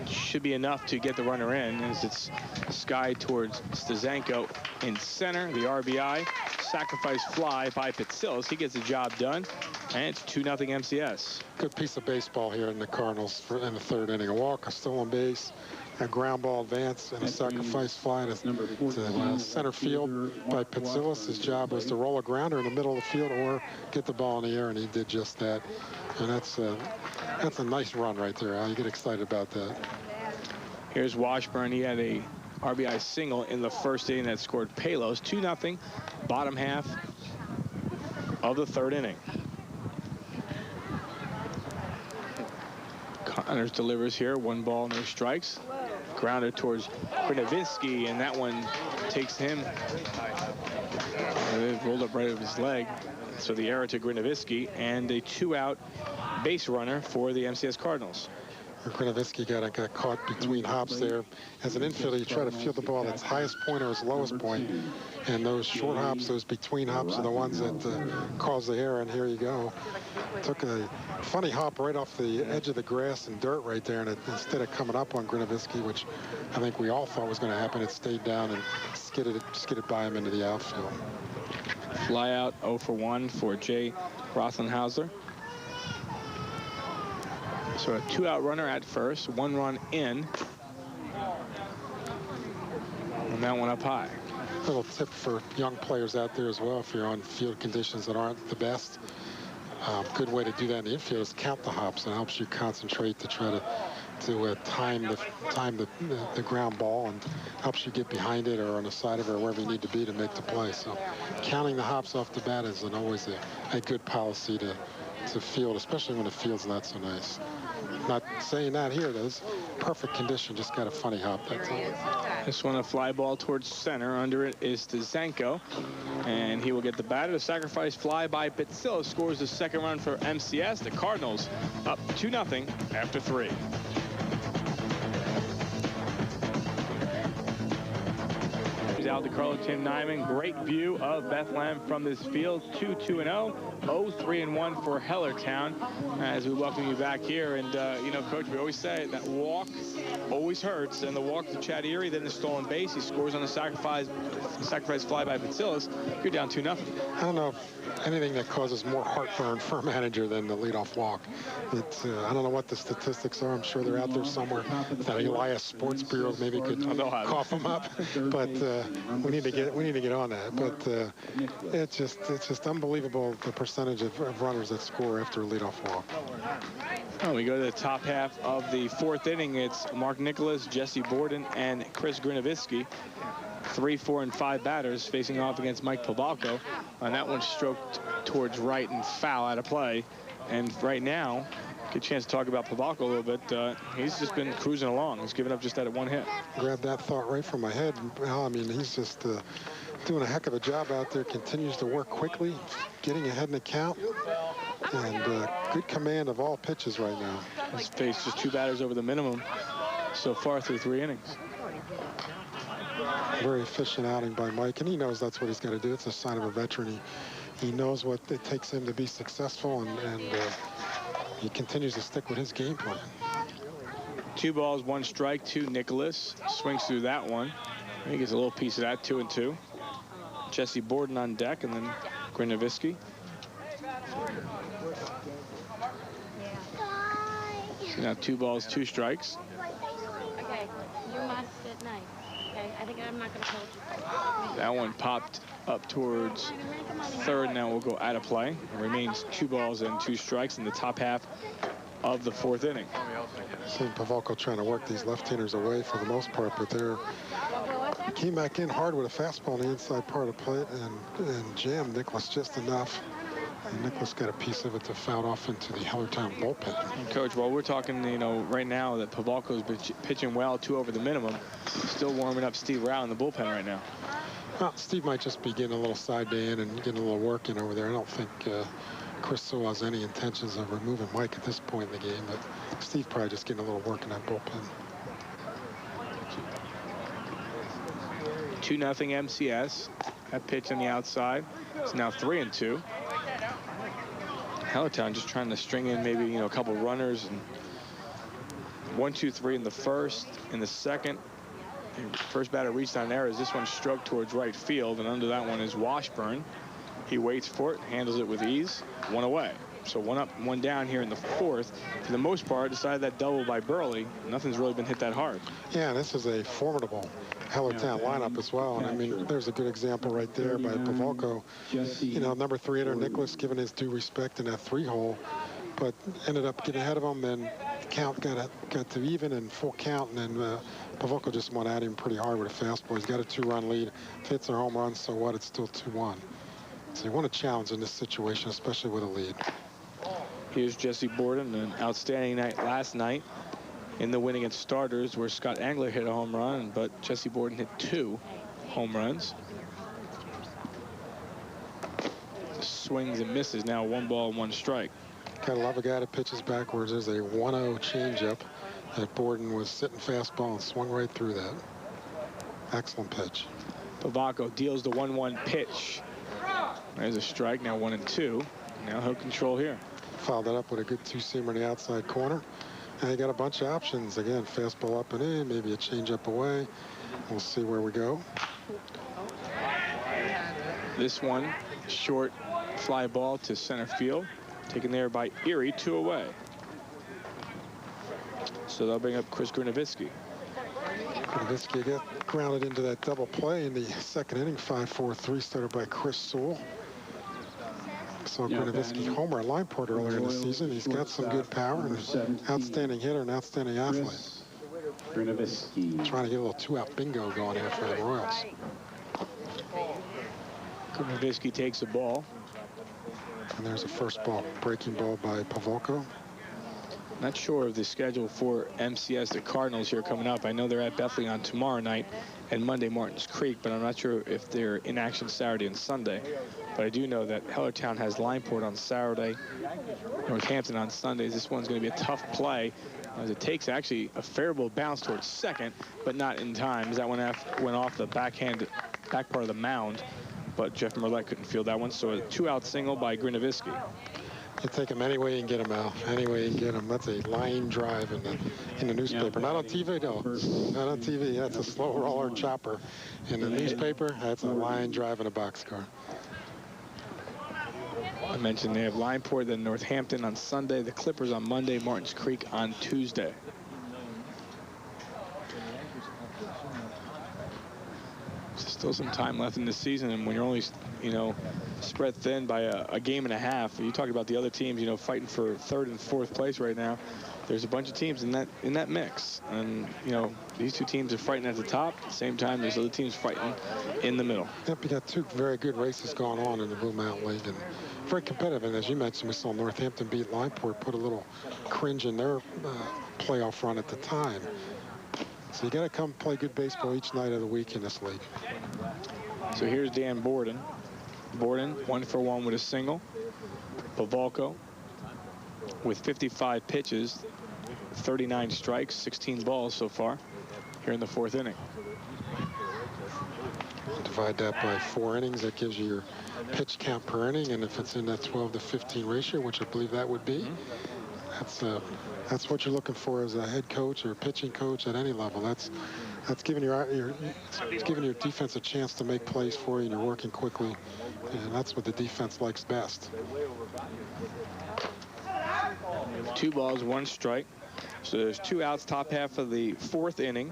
should be enough to get the runner in as it's skied towards Stazanko in center. The RBI, sacrifice fly by Patsillas. He gets the job done, and it's 2-0 MCS. Good piece of baseball here in the Cardinals in the third inning. A walk, a stolen base, a ground ball advance, and a sacrifice fly to center field by Patsillas. His job was to roll a grounder in the middle of the field or get the ball in the air, and he did just that. And that's a nice run right there. You get excited about that. Here's Washburn. He had a RBI single in the first inning that scored Palos. 2-0, bottom half of the third inning. Connors delivers here. 1 ball, no strikes. Grounded towards Grinovinsky, and that one takes him. It rolled up right over his leg. So the error to Grinovinsky, and a 2-out base runner for the MCS Cardinals. Grinovinsky got caught between hops there. As an infielder, you try to field the ball at its highest point or its lowest point. And those short hops, those between hops are the ones that cause the error. And here you go. Took a funny hop right off the edge of the grass and dirt right there. And instead of coming up on Grinovinsky, which I think we all thought was going to happen, it stayed down and skidded by him into the outfield. Fly out 0 for 1 for Jay Rothenhauser. So a 2-out runner at first, 1 run in. And that one up high. A little tip for young players out there as well, if you're on field conditions that aren't the best. Good way to do that in the infield is count the hops, and it helps you concentrate to try to time the ground ball, and helps you get behind it or on the side of it or wherever you need to be to make the play. So counting the hops off the bat is always a good policy to field, especially when the field's not so nice. Not saying that here, there's perfect condition, just got a funny hop, that's all. This one a fly ball towards center. Under it is Stazanko, and he will get the batter. The sacrifice fly by Patsillas scores the second run for MCS. The Cardinals up 2-0 after 3. Al DiCarlo, Tim Nyman. Great view of Bethlehem from this field. 2-2-0, 0-3-1 for Hellertown as we welcome you back here. And Coach, we always say that walk always hurts, and the walk to Chad Erie, then the stolen base. He scores on a sacrifice fly by Patsillas. You're down 2-0. I don't know if anything that causes more heartburn for a manager than the leadoff walk. I don't know what the statistics are. I'm sure they're out there somewhere. That Elias Sports Bureau maybe could cough them up, but we need to get on that. But it's just unbelievable the percentage of runners that score after a leadoff walk. Well, we go to the top half of the fourth inning. It's Mark Nicholas, Jesse Borden, and Chris Grinovinsky. 3, 4, and 5 batters facing off against Mike Pavalko. And that one stroked towards right and foul out of play. And right now, good chance to talk about Pavalko a little bit. He's just been cruising along. He's given up just that 1 hit. Grabbed that thought right from my head. Well, I mean, he's just doing a heck of a job out there. Continues to work quickly, getting ahead in the count, and good command of all pitches right now. He's faced just 2 batters over the minimum so far through 3 innings. Very efficient outing by Mike, and he knows that's what he's got to do. It's a sign of a veteran. He knows what it takes him to be successful, and he continues to stick with his game plan. 2 balls, 1 strike to Nicholas. Swings through that one. He gets a little piece of that, 2-2. Jesse Borden on deck, and then Grinovisky. So now 2 balls, 2 strikes. Okay, you must at night. Okay, I think I'm not going to hold you. That one popped up towards third. Now we'll go out of play. It remains 2 balls and 2 strikes in the top half of the 4th inning. Seeing Pavelko trying to work these left-handers away for the most part, but he came back in hard with a fastball on the inside part of the plate and jammed Nicholas just enough. And Nicholas got a piece of it to foul off into the Hellertown bullpen. And Coach, while we're talking, right now that Pavelko's pitching well, 2 over the minimum, still warming up Steve Rao in the bullpen right now. Well, Steve might just be getting a little side day in and getting a little work in over there. I don't think Chris Sewell has any intentions of removing Mike at this point in the game, but Steve probably just getting a little work in that bullpen. 2-0 MCS. That pitch on the outside. It's now 3-2. Hellertown just trying to string in maybe, a couple runners. And 1, 2, 3 in the first. In the second, first batter reached on errors. This one stroked towards right field, and under that one is Washburn. He waits for it, handles it with ease. 1 away. So 1 up, 1 down here in the 4th. For the most part, decided that double by Burley. Nothing's really been hit that hard. Yeah, this is a formidable Hellertown lineup as well. And I mean, there's a good example right there by Pavelko. Number 3 hitter Nicholas giving his due respect in that 3-hole, but ended up getting ahead of him. Then count got to even and full count, and then Pavelko just went at him pretty hard with a fastball. He's got a 2-run lead. If it's a home run, so what? It's still 2-1. So you want a challenge in this situation, especially with a lead. Here's Jesse Borden, an outstanding night last night in the win against Starters, where Scott Angler hit a home run, but Jesse Borden hit 2 home runs. Swings and misses. Now 1 ball, 1 strike. Gotta love a guy that pitches backwards. There's a 1-0 changeup that Borden was sitting fastball and swung right through that. Excellent pitch. Pavelko deals the 1-1 pitch. There's a strike. Now 1-2. Now he'll control here. Fouled that up with a good 2-seamer in the outside corner. And he got a bunch of options. Again, fastball up and in, maybe a changeup away. We'll see where we go. This one, short fly ball to center field. Taken there by Erie, 2 away. So they'll bring up Chris Grinovisky. Grinovisky got grounded into that double play in the 2nd inning. 5-4-3 started by Chris Sewell. Saw Grinovisky homer at Lineport earlier in the season. He's got some good power and an outstanding hitter and outstanding athlete. Grinovisky. Trying to get a little 2-out bingo going here for the Royals. Grinovisky takes the ball. And there's a first ball, breaking ball by Pavelko. Not sure of the schedule for MCS, the Cardinals here coming up. I know they're at Bethlehem on tomorrow night and Monday Martins Creek, but I'm not sure if they're in action Saturday and Sunday. But I do know that Hellertown has Lineport on Saturday, Northampton on Sundays. This one's going to be a tough play, as it takes actually a favorable bounce towards second, but not in time, as that one went off the back part of the mound. But Jeff Merlette couldn't field that one, so a 2-out single by Grinovisky. You take him any way you can get him, Al. Any way you can get him. That's a line drive in the newspaper. Not on TV, no. Not on TV. That's a slow roller chopper. In the newspaper, that's a line drive in a boxcar. I mentioned they have Lineport, then Northampton on Sunday, the Clippers on Monday, Martins Creek on Tuesday. Still some time left in the season, and when you're only, spread thin by a game and a half, you talk about the other teams, fighting for 3rd and 4th place right now. There's a bunch of teams in that mix, and these 2 teams are fighting at the top. At the same time, there's other teams fighting in the middle. Yep, you got 2 very good races going on in the Blue Mountain League, and very competitive. And as you mentioned, we saw Northampton beat Lineport, put a little cringe in their playoff run at the time. So you got to come play good baseball each night of the week in this league. So here's Dan Borden. Borden 1 for 1 with a single. Pavelko with 55 pitches, 39 strikes, 16 balls so far here in the 4th inning. divide that by 4 innings, that gives you your pitch count per inning. And if it's in that 12 to 15 ratio, which I believe that would be, that's what you're looking for as a head coach or pitching coach at any level. That's giving it's giving your defense a chance to make plays for you, and you're working quickly, and that's what the defense likes best. 2 balls, 1 strike. So there's 2 outs, top half of the 4th inning.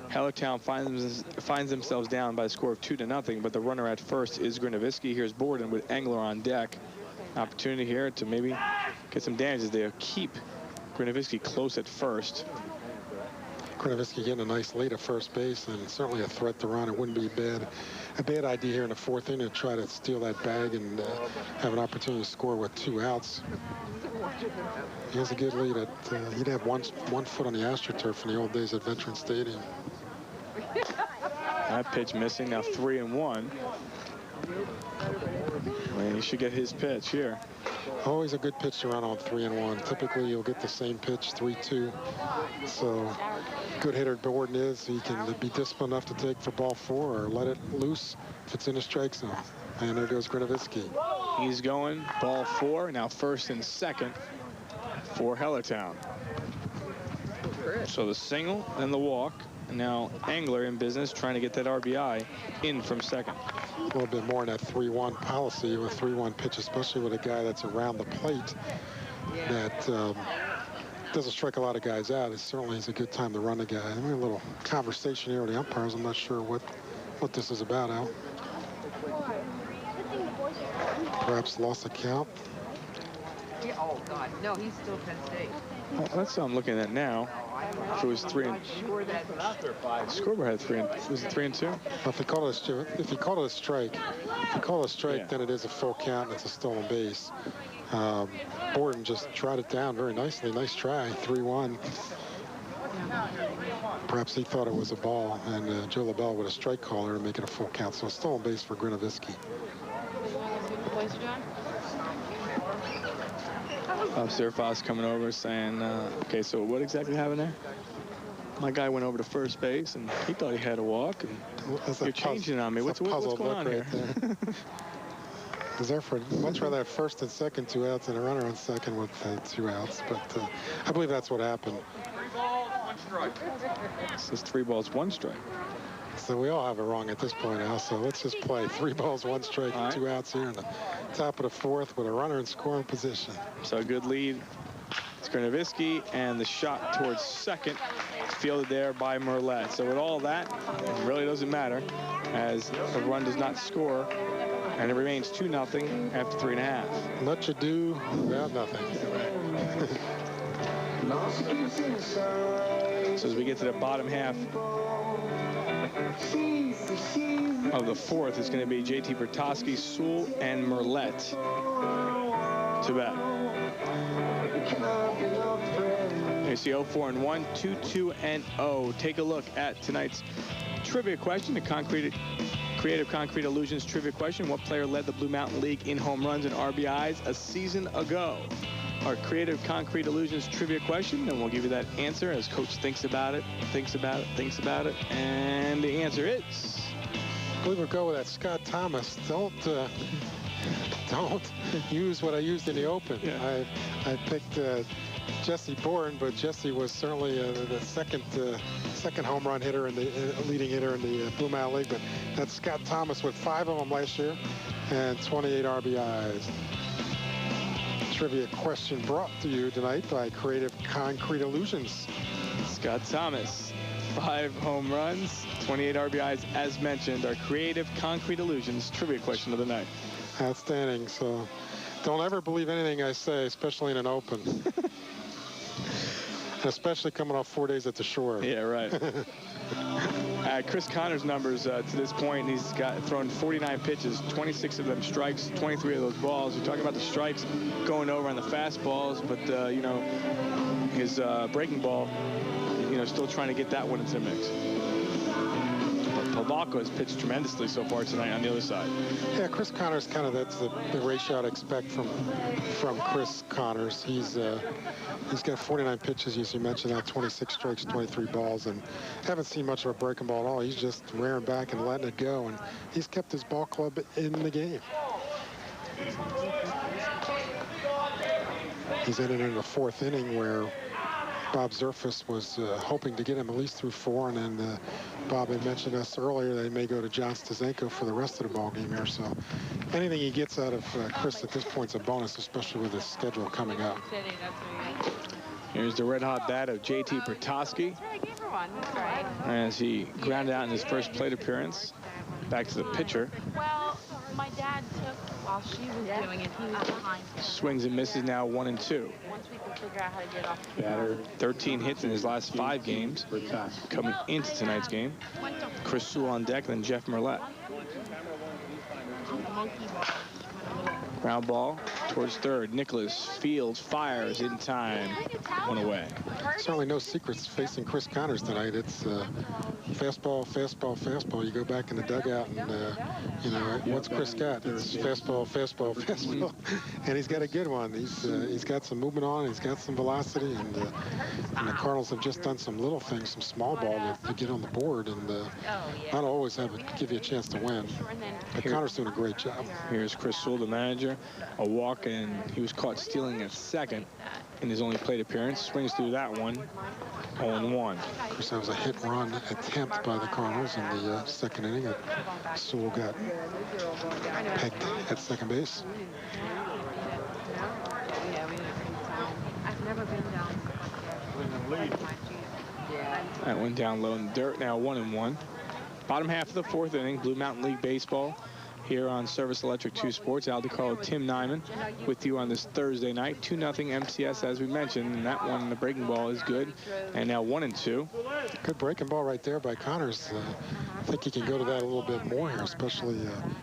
Hellertown finds themselves down by a score of 2-0, but the runner at first is Grinovisky. Here's Borden with Engler on deck. Opportunity here to maybe get some damage as they keep Grinovisky close at first. Grinovisky getting a nice lead at first base, and certainly a threat to run. It wouldn't be a bad idea here in the 4th inning to try to steal that bag and have an opportunity to score with 2 outs. He has a good lead. He'd have one foot on the AstroTurf in the old days at Veterans Stadium. That pitch missing. Now 3-1. And he should get his pitch here. Always a good pitch to run on 3-1. Typically, you'll get the same pitch, 3-2. So, good hitter Borden is. He can be disciplined enough to take for ball 4 or let it loose if it's in the strike zone. And there goes Grinovisky. He's going ball 4. Now first and second for Hellertown. So the single and the walk. And now Engler in business trying to get that RBI in from second. A little bit more in that 3-1 policy with 3-1 pitch, especially with a guy that's around the plate that doesn't strike a lot of guys out. It certainly is a good time to run the guy. I mean, a little conversation here with the umpires. I'm not sure what this is about, Al. Perhaps lost the count. Yeah, oh, God. No, he's still Penn State. Well, that's what I'm looking at now. If it was 3 and scoreboard had 3 and was it 3-2? Well, if he called it a strike, Yeah. then it is a full count and it's a stolen base. Borden just trotted it down very nicely. Nice try, 3-1. Perhaps he thought it was a ball, and Joe LaBelle with a strike caller and make it a full count. So a stolen base for Grinovisky. Surfos coming over saying, okay, so what exactly happened there? My guy went over to first base and he thought he had a walk, and you're changing on me. What's going on here? Is there for much rather have first and second 2 outs and a runner on second with 2 outs, but I believe that's what happened. 3 balls, 1 strike. This is 3 balls, 1 strike. So we all have it wrong at this point, Al. So let's just play 3 balls, 1 strike, and 2 outs here in the top of the 4th with a runner in scoring position. So a good lead. It's Grinovisky, and the shot towards second fielded there by Merlet. So with all that, it really doesn't matter as the run does not score, and it remains 2-0 after 3.5. Much ado about nothing. So as we get to the bottom half of the 4th, it's going to be JT Bertosky, Sewell, and Merlet to bat. You see 0-4-1, 2-2-0. Take a look at tonight's trivia question, the Creative Concrete Illusions trivia question. What player led the Blue Mountain League in home runs and RBIs a season ago? Our Creative Concrete Illusions trivia question, and we'll give you that answer as Coach thinks about it, and the answer is... I believe we'll go with that Scott Thomas. Don't use what I used in the Open. Yeah. I picked Jesse Borden, but Jesse was certainly the second home run hitter and the leading hitter in the Blue Mountain League. But that's Scott Thomas with 5 of them last year and 28 RBIs. Trivia question brought to you tonight by Creative Concrete Illusions. Scott Thomas, 5 home runs, 28 RBIs, as mentioned. Our Creative Concrete Illusions trivia question of the night. Outstanding. So don't ever believe anything I say, especially in an Open. Especially coming off 4 days at the shore. Yeah, right. Chris Connor's numbers to this point, he's thrown 49 pitches, 26 of them strikes, 23 of those balls. You're talking about the strikes going over on the fastballs, but, you know, his breaking ball, you know, still trying to get that one into the mix. Pavalko has pitched tremendously so far tonight on the other side. Yeah, Chris Connors that's the ratio I'd expect from Chris Connors. He's got 49 pitches, as you mentioned, 26 strikes, 23 balls, and haven't seen much of a breaking ball at all. He's just rearing back and letting it go, and he's kept his ball club in the game. He's entered in the 4th inning where Bob Zerfus was hoping to get him at least through 4, and then Bob had mentioned us earlier that he may go to John Stazenko for the rest of the ball game here. So anything he gets out of Chris at this point is a bonus, especially with his schedule coming up. Here's the red-hot bat of J.T. Bertosky as he grounded out in his first plate appearance. Back to the pitcher. Well, my dad took while she was doing it. He was behind. Swings and misses now 1-2. Once we can figure out how to get off the Batter. 13 hits in his last 5 games. Coming into tonight's game, Chris Sewell on deck, then Jeff Merlette. Ground ball towards third. Nicholas Fields fires in time. 1 away. Certainly no secrets facing Chris Connors tonight. It's fastball, fastball, fastball. You go back in the dugout and, you know, what's Chris got? It's fastball, fastball, fastball. And he's got a good one. He's got some movement on. He's got some velocity. And the Cardinals have just done some little things, some small ball to get on the board. And not always give you a chance to win. But Connors doing a great job. Here's Chris Sewell, the manager. A walk, and he was caught stealing at second in his only plate appearance. Swings through that one. 0-1. Of course, that was a hit-run attempt by the Cardinals in the 2nd inning. Sewell got pegged at second base. I've never been down That went down low in the dirt. Now 1-1. Bottom half of the 4th inning. Blue Mountain League Baseball here on Service Electric 2 Sports. Al DiCarlo, Tim Nyman with you on this Thursday night. 2-0 MCS, as we mentioned, and that one, the breaking ball, is good. And now 1-2. Good breaking ball right there by Connors. I think he can go to that a little bit more here, especially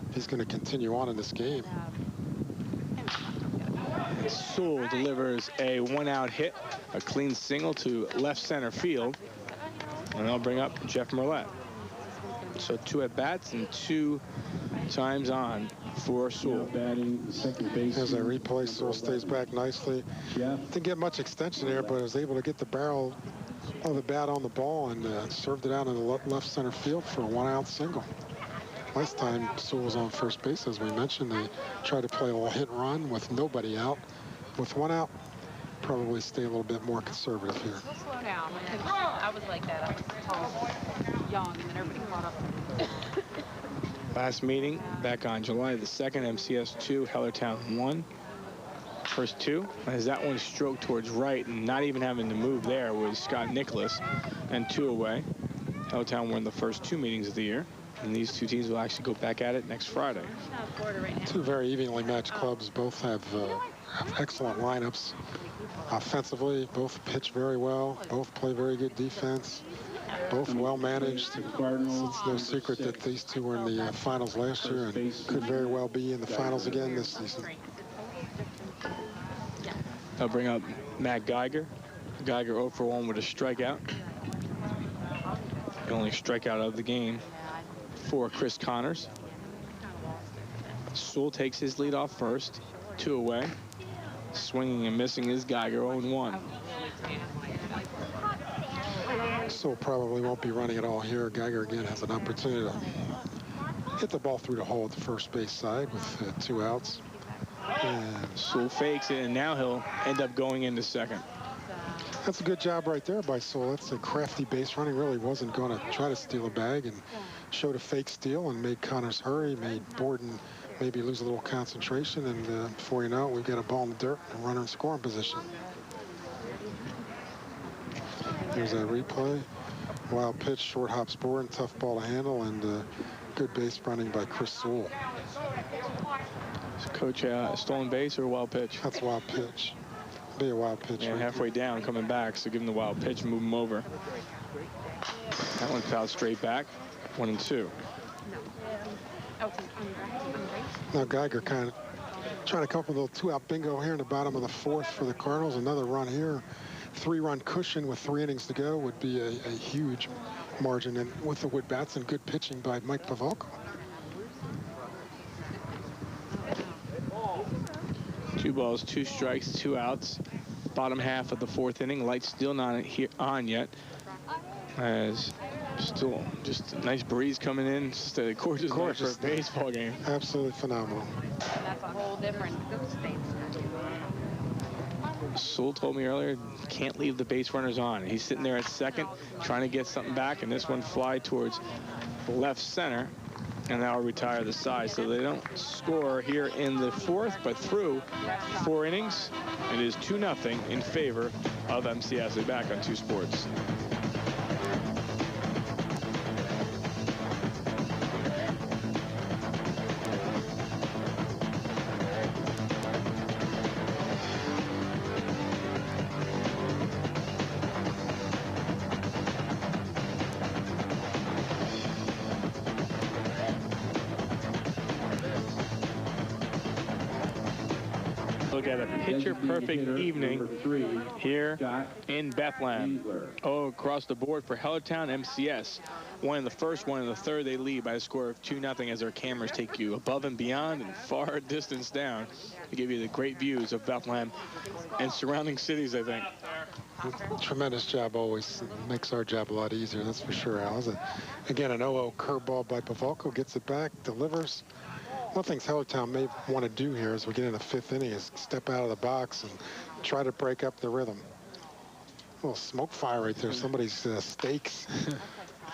if he's going to continue on in this game. Sewell delivers a 1-out hit, a clean single to left center field. And they'll bring up Jeff Merlette. So 2 at-bats and 2 times on for Sewell. Batting second base. There's a replay. Sewell stays back nicely. Didn't get much extension there, but was able to get the barrel of the bat on the ball and served it out in the left center field for a 1-out single. Last time Sewell was on first base, as we mentioned, they tried to play a little hit and run with nobody out. With 1 out, probably stay a little bit more conservative here. We'll slow down. I was like that. I was tall, young, and then everybody caught up. Last meeting back on July the 2nd, MCS 2, Hellertown 1. First 2, as that one stroked towards right and not even having to move there was Scott Nicholas, and 2 away. Hellertown won the first 2 meetings of the year, and these 2 teams will actually go back at it next Friday. 2 very evenly matched clubs. Both have excellent lineups. Offensively, both pitch very well. Both play very good defense. Both well managed. It's no secret that these 2 were in the finals last year and could very well be in the finals again this season. They'll bring up Matt Geiger. Geiger 0 for 1 with a strikeout. The only strikeout of the game for Chris Connors. Sewell takes his lead off first. 2 away. Swinging and missing is Geiger, 0-1. Sewell probably won't be running at all here. Geiger again has an opportunity to hit the ball through the hole at the first base side with 2 outs. And Sewell fakes it, and now he'll end up going into second. that's a good job right there by Sewell. That's a crafty base running. Really wasn't going to try to steal a bag and showed a fake steal and made Connors hurry, made Borden maybe lose a little concentration, and before you know it, we've got a ball in the dirt and runner in scoring position. Here's a replay. Wild pitch, short hops Borden, tough ball to handle, and good base running by Chris Sewell. Coach, stolen base or a wild pitch? That's a wild pitch. Be a wild pitch. And right halfway there. down, coming back, so give him the wild pitch, move him over. That one fouled straight back. 1-2. Now Geiger kind of trying to come up with a little 2-out bingo here in the bottom of the 4th for the Cardinals. Another run here. 3-run cushion with 3 innings to go would be a huge margin, and with the wood bats and good pitching by Mike Pavelko. 2 balls, 2 strikes, 2 outs. Bottom half of the 4th inning. Lights still not on yet. As still just a nice breeze coming in. Just a gorgeous night for a baseball game. Absolutely phenomenal. That's a whole different state. Sewell told me earlier, can't leave the base runners on. He's sitting there at second, trying to get something back, and this one fly towards left center, and that'll retire the side. So they don't score here in the 4th, but through 4 innings, it is 2-0 in favor of MCS. They're back on 2 Sports. Look at a picture-perfect evening here in Bethlehem. Oh, across the board for Hellertown MCS. One in the 1st, one in the 3rd. They lead by a score of 2-0 as our cameras take you above and beyond and far distance down to give you the great views of Bethlehem and surrounding cities, I think. Tremendous job always. Makes our job a lot easier, that's for sure, Al. Again, an 0-0 curveball by Pavelko, gets it back, delivers. One of the things Hellertown may want to do here as we get in the 5th inning is step out of the box and try to break up the rhythm. A little smoke fire right there. Somebody's steaks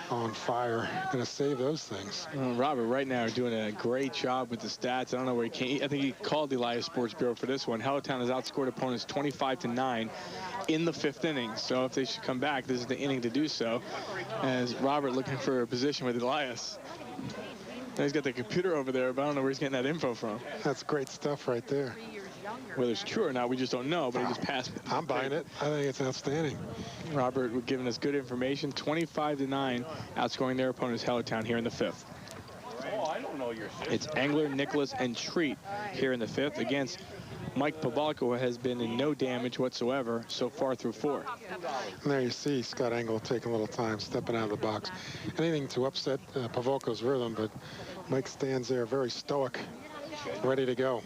on fire. Going to save those things. Robert right now is doing a great job with the stats. I don't know where he came. I think he called the Elias Sports Bureau for this one. Hellertown has outscored opponents 25-9 in the 5th inning. So if they should come back, this is the inning to do so. As Robert looking for a position with Elias. He's got the computer over there, but I don't know where he's getting that info from. That's great stuff right there. Whether it's true or not, we just don't know, but he just passed it. I'm buying it. I think it's outstanding. Robert giving us good information. 25-9, outscoring their opponents, Hellertown, here in the 5th. It's Engler, Nicholas, and Treat here in the 5th against Mike Pavelko, who has been in no damage whatsoever so far through 4. And there you see Scott Engel taking a little time, stepping out of the box. Anything to upset Pavelko's rhythm, but Mike stands there very stoic, ready to go.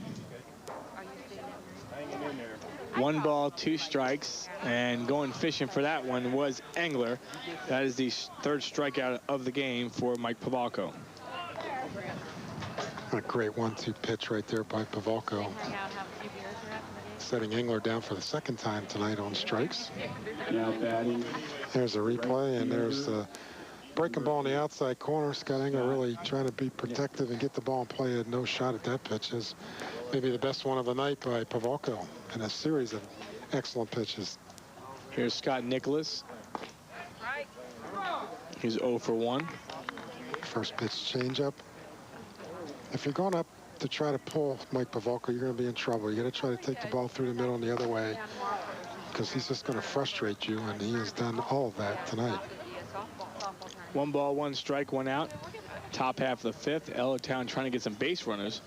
1 ball, 2 strikes, and going fishing for that one was Engler. That is the 3rd strikeout of the game for Mike Pavelko. A great 1-2 pitch right there by Pavelko. Setting Engler down for the 2nd time tonight on strikes. Now batting. There's a replay, and there's a breaking ball in the outside corner. Scott Engler really trying to be protective and get the ball in play. Had no shot at that pitch. Is maybe the best one of the night by Pavelko in a series of excellent pitches. Here's Scott Nicholas. He's 0 for 1. First pitch changeup. If you're going up to try to pull Mike Pavelko, you're going to be in trouble. You got to try to take the ball through the middle and the other way, because he's just going to frustrate you, and he has done all of that tonight. 1 ball, 1 strike, 1 out. Top half of the 5th. Hellertown trying to get some base runners.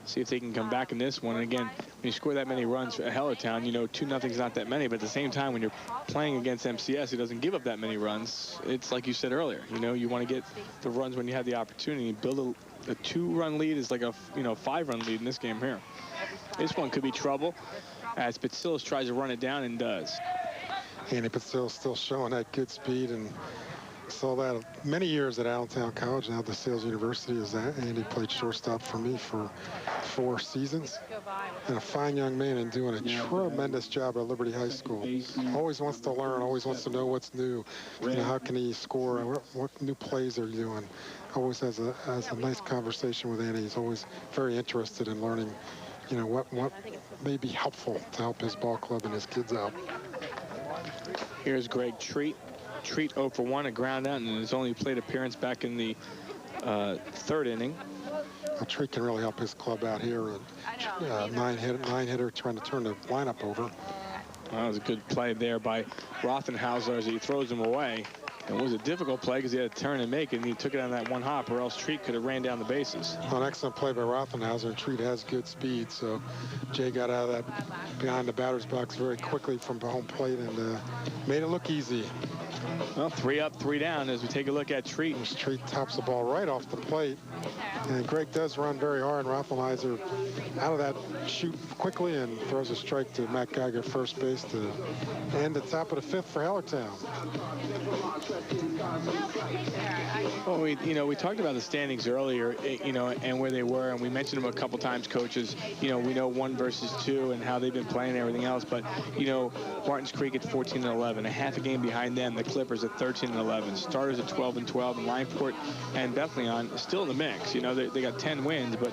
See if they can come back in this one. And again, when you score that many runs for Hellertown, you know 2-0 is not that many. But at the same time, when you're playing against MCS, who doesn't give up that many runs, it's like you said earlier. You know, you want to get the runs when you have the opportunity. Build a 2-run lead is like a 5-run lead in this game here. This one could be trouble as Patsillas tries to run it down and does. Andy Patsillas still showing that good speed, and saw that many years at Allentown College, now the Sales University. Is that Andy played shortstop for me for 4 seasons, and a fine young man and doing a tremendous job at Liberty High School. Always wants to learn, always wants to know what's new. You know, how can he score? What new plays are you doing? Always has a nice conversation with Andy. He's always very interested in learning, you know, what may be helpful to help his ball club and his kids out. Here's Greg Treat. Treat 0 for 1, a ground out, and his only plate appearance back in the 3rd inning. Well, Treat can really help his club out here. Nine hitter trying to turn the lineup over. That was a good play there by Rothenhauser as he throws him away. It was a difficult play because he had to turn and make it, and he took it on that 1 hop, or else Treat could have ran down the bases. Well, an excellent play by Rothenhauser. Treat has good speed, so Jay got out of that behind the batter's box very quickly from home plate and made it look easy. Well, 3 up, 3 down as we take a look at Treat. Treat tops the ball right off the plate. And Greg does run very hard. Rothelmeiser out of that shoot quickly and throws a strike to Matt Geiger, first base, to end the top of the 5th for Hellertown. Well, we talked about the standings earlier, and where they were, and we mentioned them a couple times, coaches. We know 1 versus 2 and how they've been playing and everything else, but, Martins Creek at 14-11, a half a game behind them. The Clippers at 13-11, Starters at 12-12, and Lineport and Bethlehem still in the mix. They got 10 wins, but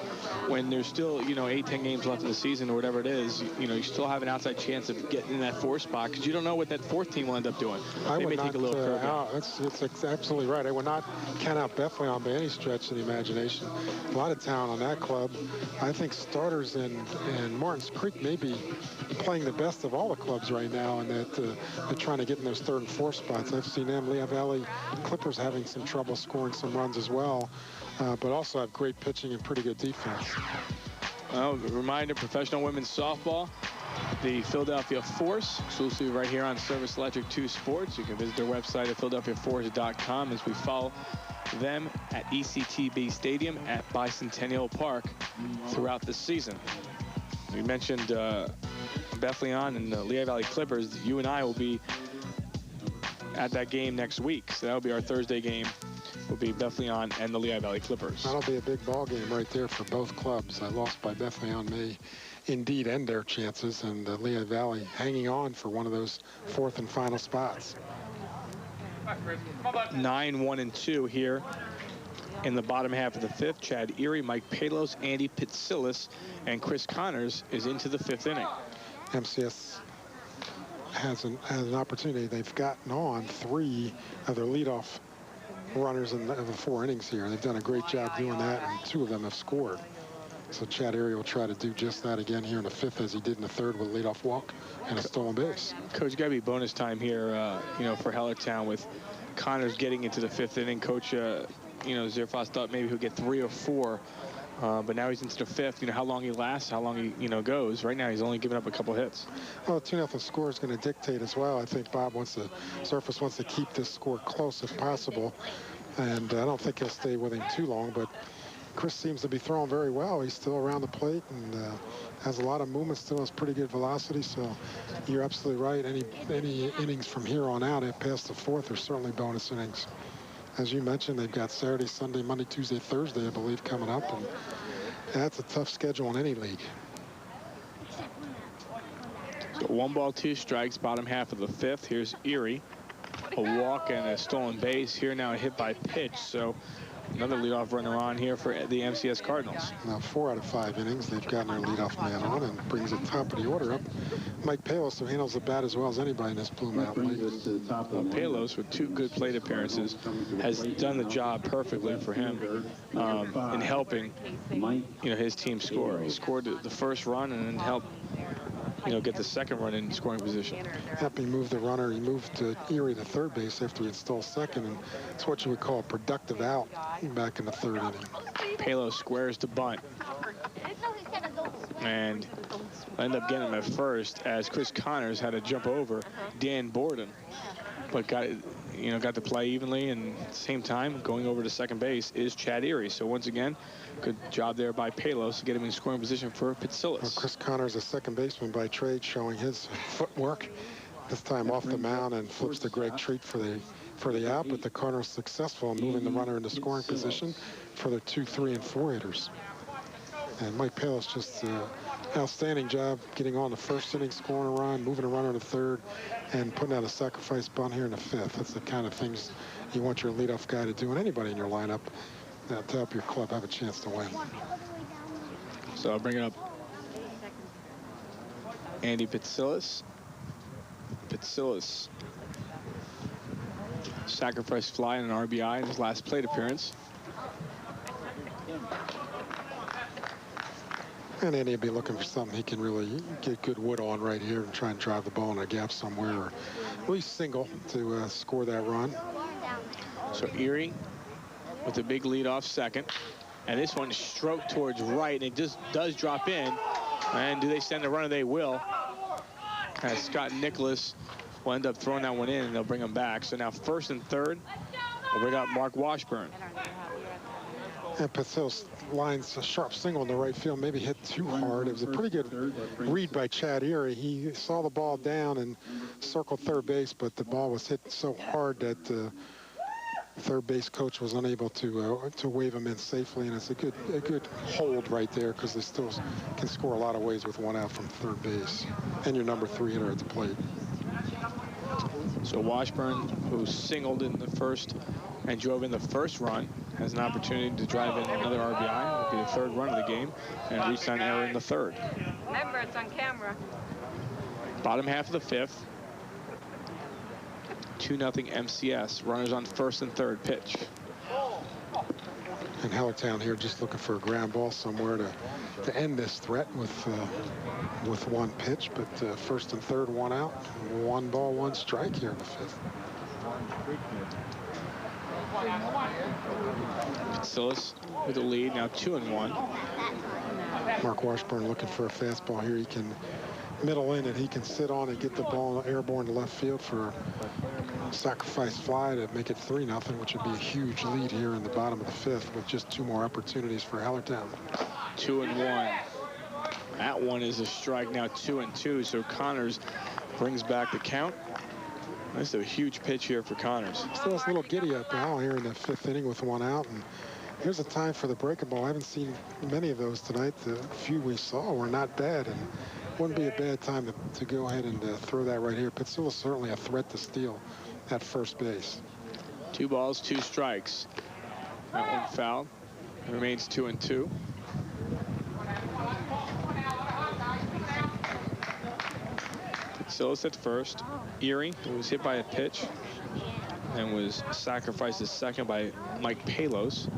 when there's still, 8-10 games left in the season or whatever it is, you still have an outside chance of getting in that 4th spot, because you don't know what that 4th team will end up doing. They may take a little curve. That's absolutely right. I would not count out Bethlehem by any stretch of the imagination. A lot of talent on that club. I think Starters and Martins Creek may be playing the best of all the clubs right now, and that they're trying to get in those 3rd and 4th spots. I've seen them, Lehigh Valley Clippers, having some trouble scoring some runs as well, but also have great pitching and pretty good defense. Well, reminder, professional women's softball, the Philadelphia Force, exclusively right here on Service Electric 2 Sports. You can visit their website at philadelphiaforce.com as we follow them at ECTB Stadium at Bicentennial Park throughout the season. We mentioned Bethlehem and the Lehigh Valley Clippers. You and I will be at that game next week, so that'll be our Thursday game. Will be Bethlehem and the Lehigh Valley Clippers. That'll be a big ball game right there for both clubs. I lost by Bethlehem may indeed end their chances, and Lehigh Valley hanging on for one of those 4th and final spots. 9-1-2 here in the bottom half of the 5th. Chad Erie, Mike Palos, Andy Pitsillis, and Chris Connors is into the 5th inning. MCS has an opportunity. They've gotten on 3 of their leadoff runners in the 4 innings here. They've done a great job doing that, and 2 of them have scored. So Chad Erie will try to do just that again here in the 5th, as he did in the 3rd with a leadoff walk and a stolen base. Coach, got to be bonus time here, for Hellertown with Connors getting into the 5th inning. Coach, Zerfas thought maybe he'll get 3 or 4, but now he's into the 5th. How long he lasts, how long he, goes. Right now, he's only given up a couple hits. Well, 2-0 score is going to dictate as well. I think Zerfas wants to keep this score close if possible, and I don't think he'll stay with him too long, but Chris seems to be throwing very well. He's still around the plate and has a lot of movement, still has pretty good velocity. So you're absolutely right. Any innings from here on out, past the 4th, are certainly bonus innings. As you mentioned, they've got Saturday, Sunday, Monday, Tuesday, Thursday, I believe, coming up. And that's a tough schedule in any league. So 1 ball, 2 strikes, bottom half of the 5th. Here's Erie. A walk and a stolen base. Here now a hit by pitch. So another leadoff runner on here for the MCS Cardinals. Now 4 out of 5 innings, they've gotten their leadoff man on and brings the top of the order up. Mike Palos, who handles the bat as well as anybody in this Blue Mountain League. Well, Palos, with 2 good plate appearances, has done the job perfectly for him in helping, his team score. He scored the first run and then helped, get the second run in scoring position. Yep, he moved the runner. He moved Erie to 3rd base after he had stole 2nd, and it's what you would call a productive out back in the 3rd inning. Palos squares to bunt, and end up getting him at first as Chris Connors had to jump over Dan Borden, but got to play evenly, and at the same time going over to 2nd base is Chad Erie. So once again, good job there by Palos to get him in scoring position for Pitsillis. Well, Chris Connors, a 2nd baseman by trade, showing his footwork, this time off the mound, and flips to Greg Treat for the out, but the Cardinals successful in moving the runner into scoring position for their 2, 3, and 4 hitters. And Mike Palos just outstanding job getting on the 1st inning, scoring a run, moving a runner to 3rd, and putting out a sacrifice bunt here in the 5th. That's the kind of things you want your leadoff guy to do, and anybody in your lineup to help your club have a chance to win. So I'll bring it up. Andy Pitsillis. Pitsillis sacrifice fly and an RBI in his last plate appearance. And Andy will be looking for something he can really get good wood on right here and try and drive the ball in a gap somewhere, or at least single to score that run. So Erie with a big lead off 2nd. And this one stroked towards right, and it just does drop in. And do they send a runner? They will. As Scott Nicholas will end up throwing that one in, and they'll bring him back. So now first and third, we'll bring up Mark Washburn. And Patsil's lines a sharp single in the right field, maybe hit too hard. It was a pretty good read by Chad Erie. He saw the ball down and circled third base, but the ball was hit so hard that third base coach was unable to wave him in safely, and it's a good hold right there because they still can score a lot of ways with one out from third base and your number 3 hitter at the plate. So Washburn, who singled in the first and drove in the first run, has an opportunity to drive in another RBI. It'll be the third run of the game, and reach on error in the third. Remember, it's on camera. Bottom half of the fifth. 2-0 MCS. Runners on first and third. Pitch. And Hellertown here just looking for a ground ball somewhere to end this threat with one pitch, but first and third, one out, 1 ball, 1 strike here in the fifth. Silas with the lead, now 2-1. Mark Washburn looking for a fastball here. He can middle in, and he can sit on and get the ball airborne to left field for a sacrifice fly to make it 3-0, which would be a huge lead here in the bottom of the fifth with just 2 more opportunities for Hellertown. 2-1. That one is a strike, now 2-2. So Connors brings back the count. That's a huge pitch here for Connors. Still a little giddy up now here in the 5th inning with 1 out. And here's a time for the breaking ball. I haven't seen many of those tonight. The few we saw were not bad, and wouldn't be a bad time to go ahead and throw that right here. Patsil is certainly a threat to steal at first base. 2 balls, 2 strikes. That one fouled. It remains 2-2. Silas at first. Erie, who was hit by a pitch and was sacrificed at second by Mike Palos.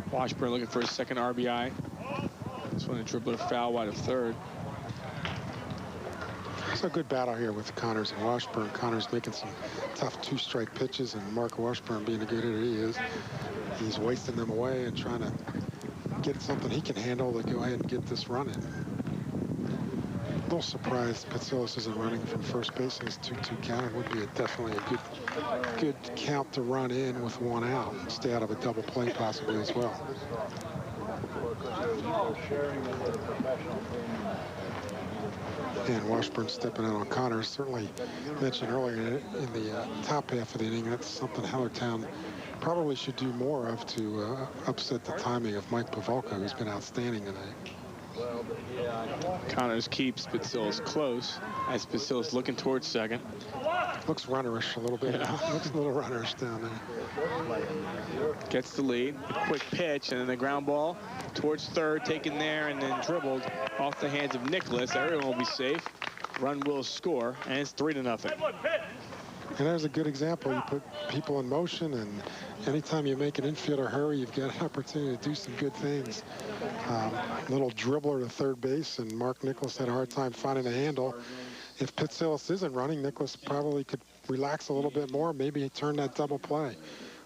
Washburn looking for his second RBI. This one a dribble foul wide of third. It's a good battle here with Connors and Washburn. Connors making some tough 2-strike pitches, and Mark Washburn, being a good hitter he is, he's wasting them away and trying to get something he can handle to go ahead and get this run in. A little surprised Patsillas isn't running from first base in his 2-2 count. It would be definitely a good count to run in with 1 out. Stay out of a double play possibly as well. And Washburn stepping out on Connors. Certainly mentioned earlier in the top half of the inning, that's something Hellertown probably should do more of to upset the timing of Mike Pavelka, who's been outstanding tonight. Connors keeps Patsillas close as Patsillas looking towards second. Looks runnerish a little bit. Yeah. Looks a little runnerish down there. Gets the lead. A quick pitch, and then the ground ball towards third, taken there, and then dribbled off the hands of Nicholas. Everyone will be safe. Run will score, and it's 3-0. And there's a good example. You put people in motion, and anytime you make an infielder hurry, you've got an opportunity to do some good things. Little dribbler to third base, and Mark Nicholas had a hard time finding a handle. If Patsillas isn't running, Nicholas probably could relax a little bit more, maybe turn that double play.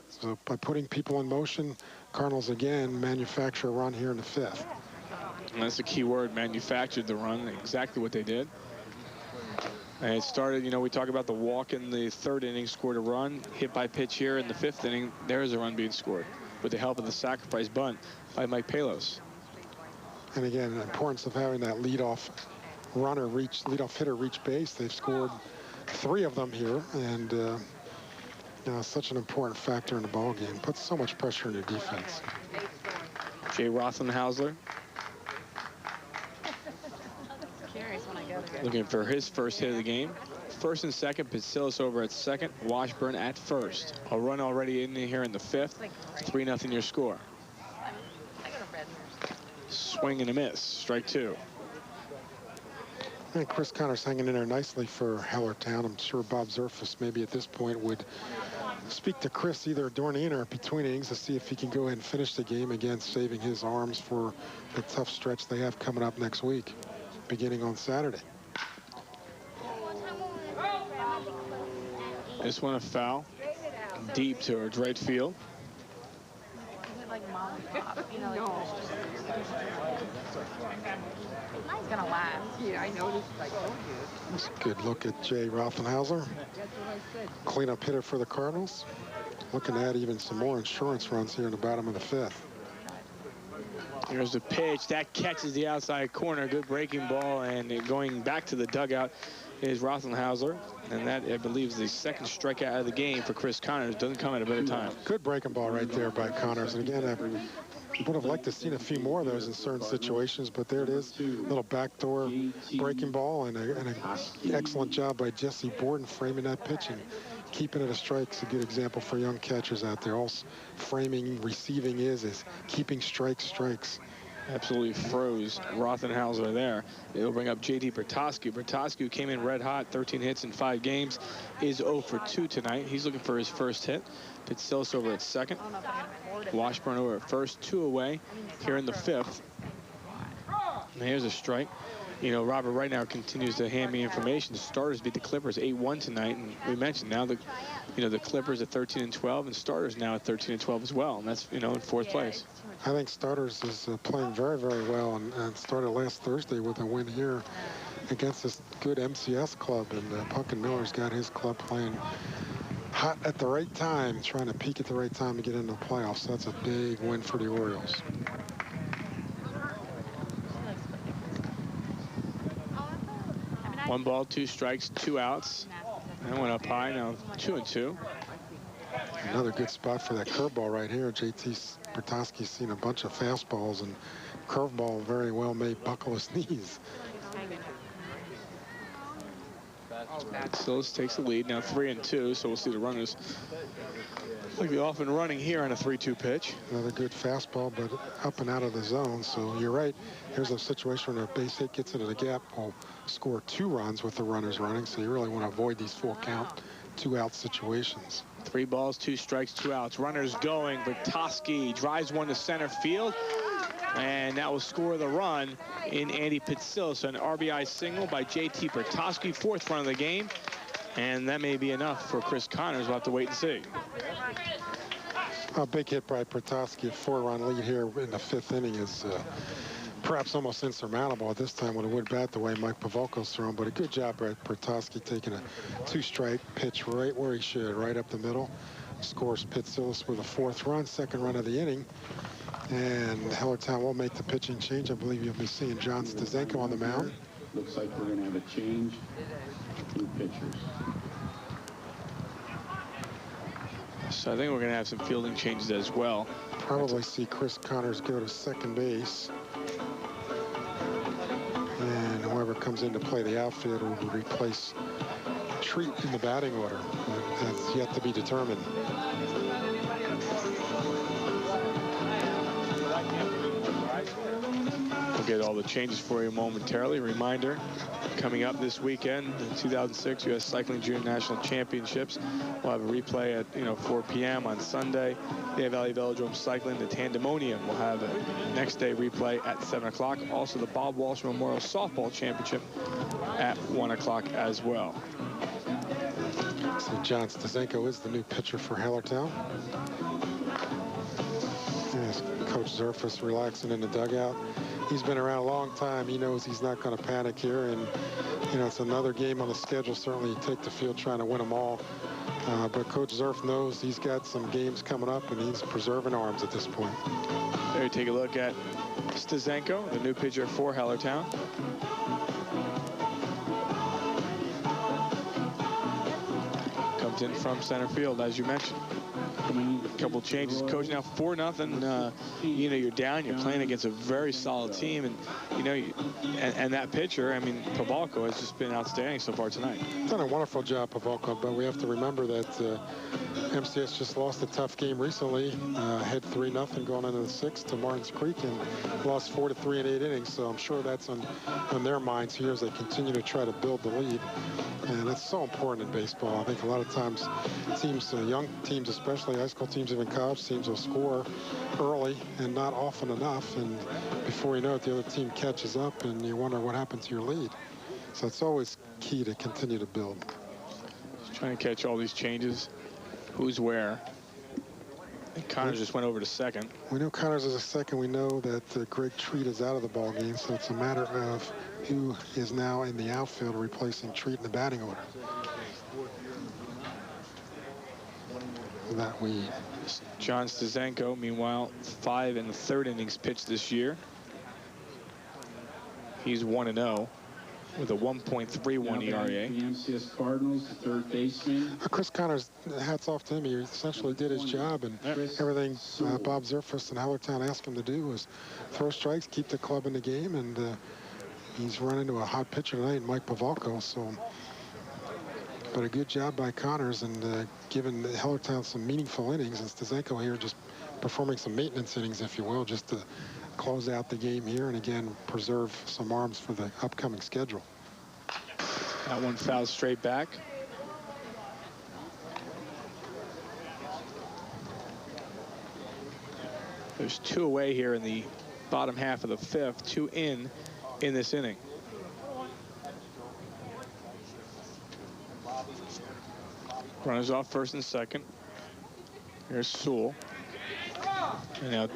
So by putting people in motion, Cardinals again manufacture a run here in the 5th. And that's the key word, manufactured the run, exactly what they did. And it started, you know, we talk about the walk in the 3rd inning, scored a run, hit by pitch here in the 5th inning. There's a run being scored with the help of the sacrifice bunt by Mike Palos. And again, the importance of having that leadoff hitter reach base. They've scored 3 of them here, and you know, such an important factor in the ball game. Puts so much pressure on your defense. Jay Rothenhausler looking for his first hit of the game. First and second, Patsillas over at second, Washburn at first. A run already in here in the 5th. 3-0 your score. Swing and a miss. Strike 2. And Chris Connors hanging in there nicely for Hellertown. I'm sure Bob Zerfus maybe at this point would speak to Chris either during the inning or between innings to see if he can go ahead and finish the game, again saving his arms for the tough stretch they have coming up next week, beginning on Saturday. This one a foul deep towards right field. like mom and pop. You know, like, no. It's gonna last. Yeah, I noticed. I told you. That's a good look at Jay Rothenhauser. That's what I said. Cleanup hitter for the Cardinals. Looking to add even some more insurance runs here in the bottom of the 5th. Here's the pitch. That catches the outside corner. Good breaking ball. And going back to the dugout is Rothenhauser. And that, I believe, is the second strikeout out of the game for Chris Connors. Doesn't come at a better time. Good breaking ball right there by Connors. And again, I would have liked to have seen a few more of those in certain situations, but there it is. Little backdoor breaking ball and an excellent job by Jesse Borden framing that pitch and keeping it a strike. Is a good example for young catchers out there. All framing, receiving is keeping strikes. Absolutely froze Rothenhauser there. It'll bring up J.D. Bertosky. Bertosky came in red hot, 13 hits in 5 games, is 0 for 2 tonight. He's looking for his first hit. Pitsillis over at second. Washburn over at first, 2 away here in the 5th. And here's a strike. You know, Robert right now continues to hand me information. The starters beat the Clippers 8-1 tonight, and we mentioned now the Clippers at 13-12, and starters now at 13-12 as well, and that's, you know, in 4th place. I think starters is playing very, very well, and started last Thursday with a win here against this good MCS club, and Pumpkin Miller's got his club playing hot at the right time, trying to peak at the right time to get into the playoffs. So that's a big win for the Orioles. One ball, 2 strikes, 2 outs. That went up high, now 2-2. Another good spot for that curveball right here. JT Bertosky's seen a bunch of fastballs, and curveball very well may buckle his knees. Sills takes the lead, now 3-2, so we'll see the runners. Like the off and running here on a 3-2 pitch. Another good fastball, but up and out of the zone. So you're right. Here's a situation where a base hit gets into the gap. Will score 2 runs with the runners running. So you really want to avoid these full count, 2-out situations. 3 balls, 2 strikes, 2 outs. Runners going. Bertosky drives one to center field. And that will score the run in Andy Pitsillis. An RBI single by JT Bertosky, 4th run of the game. And that may be enough for Chris Connors. We'll have to wait and see. A big hit by Bertosky, a 4-run lead here in the 5th inning is perhaps almost insurmountable at this time with a wood bat the way Mike Pavolko's thrown. But a good job by Bertosky taking a 2-strike pitch right where he should, right up the middle. Scores Pitsillis with a 4th run, 2nd run of the inning. And Hellertown will make the pitching change. I believe you'll be seeing John Stazenko on the mound. Looks like we're going to have a change. 2 pitchers. So I think we're going to have some fielding changes as well. Probably see Chris Connors go to second base. And whoever comes in to play the outfield will replace Treat in the batting order. That's yet to be determined. We'll get all the changes for you momentarily. Reminder, coming up this weekend, the 2006 U.S. Cycling Junior National Championships. We'll have a replay at 4 p.m. on Sunday. Lehigh Valley Velodrome Cycling, the Tandemonium will have a next day replay at 7 o'clock. Also, the Bob Walsh Memorial Softball Championship at 1 o'clock as well. So John Stazenko is the new pitcher for Hellertown. Yes, Coach Zerfus relaxing in the dugout. He's been around a long time. He knows he's not going to panic here. And, it's another game on the schedule. Certainly you take the field trying to win them all. But Coach Zerf knows he's got some games coming up, and he's preserving arms at this point. There you take a look at Stazenko, the new pitcher for Hellertown. Comes in from center field, as you mentioned. A couple changes. Coach, now 4-0. You're down. You're playing against a very solid team, and and that pitcher, I mean, Pavolko has just been outstanding so far tonight. Done a wonderful job, Pavolko, but we have to remember that MCS just lost a tough game recently. Had 3-0 going into the 6th to Martins Creek, and lost 4-3 in 8 innings. So I'm sure that's on their minds here as they continue to try to build the lead. And it's so important in baseball. I think a lot of times teams, young teams especially, high school teams, even college teams, will score early and not often enough. And before you know it, the other team catches up, and you wonder what happened to your lead. So it's always key to continue to build. Just trying to catch all these changes. Who's where. And Connors just went over to second. We know Connors is a second. We know that Greg Treat is out of the ball game, so it's a matter of who is now in the outfield replacing Treat in the batting order. That we... John Stazenko, meanwhile, 5 1/3 innings pitched this year. He's 1-0 with a 1.31 ERA. The MCS Cardinals, third baseman. Chris Connors, hats off to him. He essentially did his job, and everything Bob Zerfus and Hellertown asked him to do was throw strikes, keep the club in the game, and he's run into a hot pitcher tonight, Mike Pavalko. So, but a good job by Connors and giving Hellertown some meaningful innings, and Stazenko here just performing some maintenance innings, if you will, just to close out the game here and again preserve some arms for the upcoming schedule. That one fouled straight back. There's 2 away here in the bottom half of the 5th, 2 in this inning. Runners off first and second. Here's Sewell. And now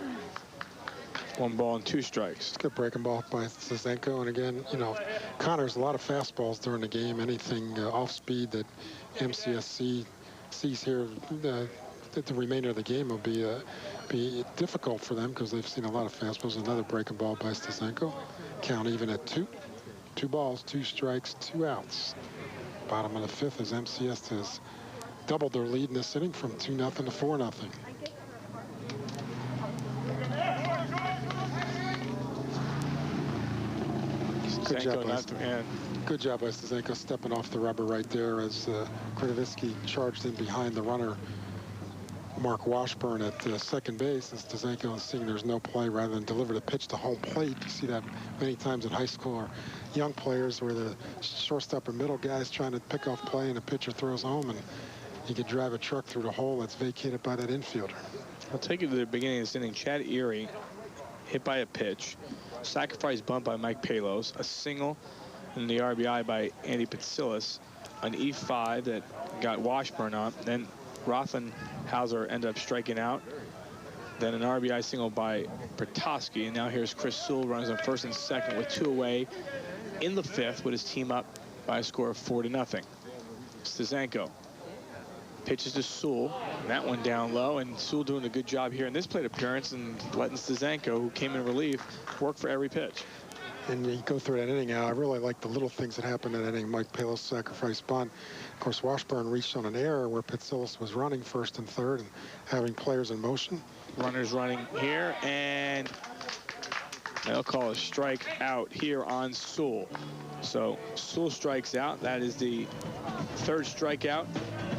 1 ball and 2 strikes. It's a good breaking ball by Stazenko. And again, you know, Connors, a lot of fastballs during the game. Anything off speed that MCSC sees here, the remainder of the game will be difficult for them because they've seen a lot of fastballs. Another breaking ball by Stazenko. Count even at 2. 2 balls, 2 strikes, 2 outs. Bottom of the 5th as MCS has doubled their lead in this inning from 2-0 to 4-0. Good job by Stazenko stepping off the rubber right there as Kratoviski charged in behind the runner, Mark Washburn, at second base. And Stazenko is seeing there's no play rather than deliver the pitch to home plate. You see that many times in high school or young players where the shortstop or middle guy's trying to pick off play and the pitcher throws home and he could drive a truck through the hole that's vacated by that infielder. I'll take you to the beginning of this inning. Chad Erie hit by a pitch. Sacrifice bunt by Mike Palos, a single and the RBI by Andy Patsillas, an E5 that got Washburn on. Then Rothenhauser ended up striking out. Then an RBI single by Bertosky, and now here's Chris Sewell, runs on first and second with 2 away in the 5th with his team up by a score of 4-0. Stazenko pitches to Sewell, and that one down low, and Sewell doing a good job here in this plate appearance and letting Stazenko, who came in relief, work for every pitch. And you go through that inning now. I really like the little things that happened in that inning. Mike Palos sacrifice bunt. Of course, Washburn reached on an error where Patsillas was running first and third and having players in motion. Runners running here, and they'll call a strike out here on Sewell. So Sewell strikes out. That is the 3rd strikeout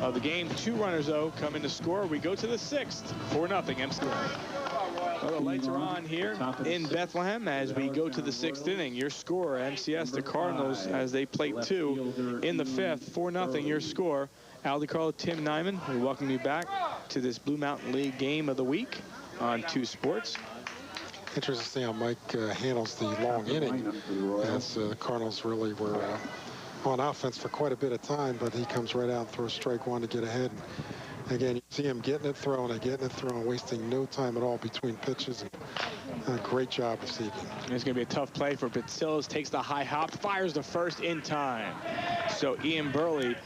of the game. 2 runners, though, come in to score. We go to the 6th, 4-0 MCS. Well, the lights are on here in Bethlehem as we go to the 6th inning. Your score, MCS, the Cardinals, as they plate 2 in the 5th, 4-0 your score. Al DiCarlo, Tim Nyman, we welcome you back to this Blue Mountain League game of the week on 2 Sports. Interesting to see how Mike handles the long inning, as the Cardinals really were on offense for quite a bit of time, but he comes right out and throws strike 1 to get ahead. Again, you see him getting it thrown, wasting no time at all between pitches. Great job this evening. It's going to be a tough play for Patsillas. Takes the high hop, fires the first in time. So Ian Burley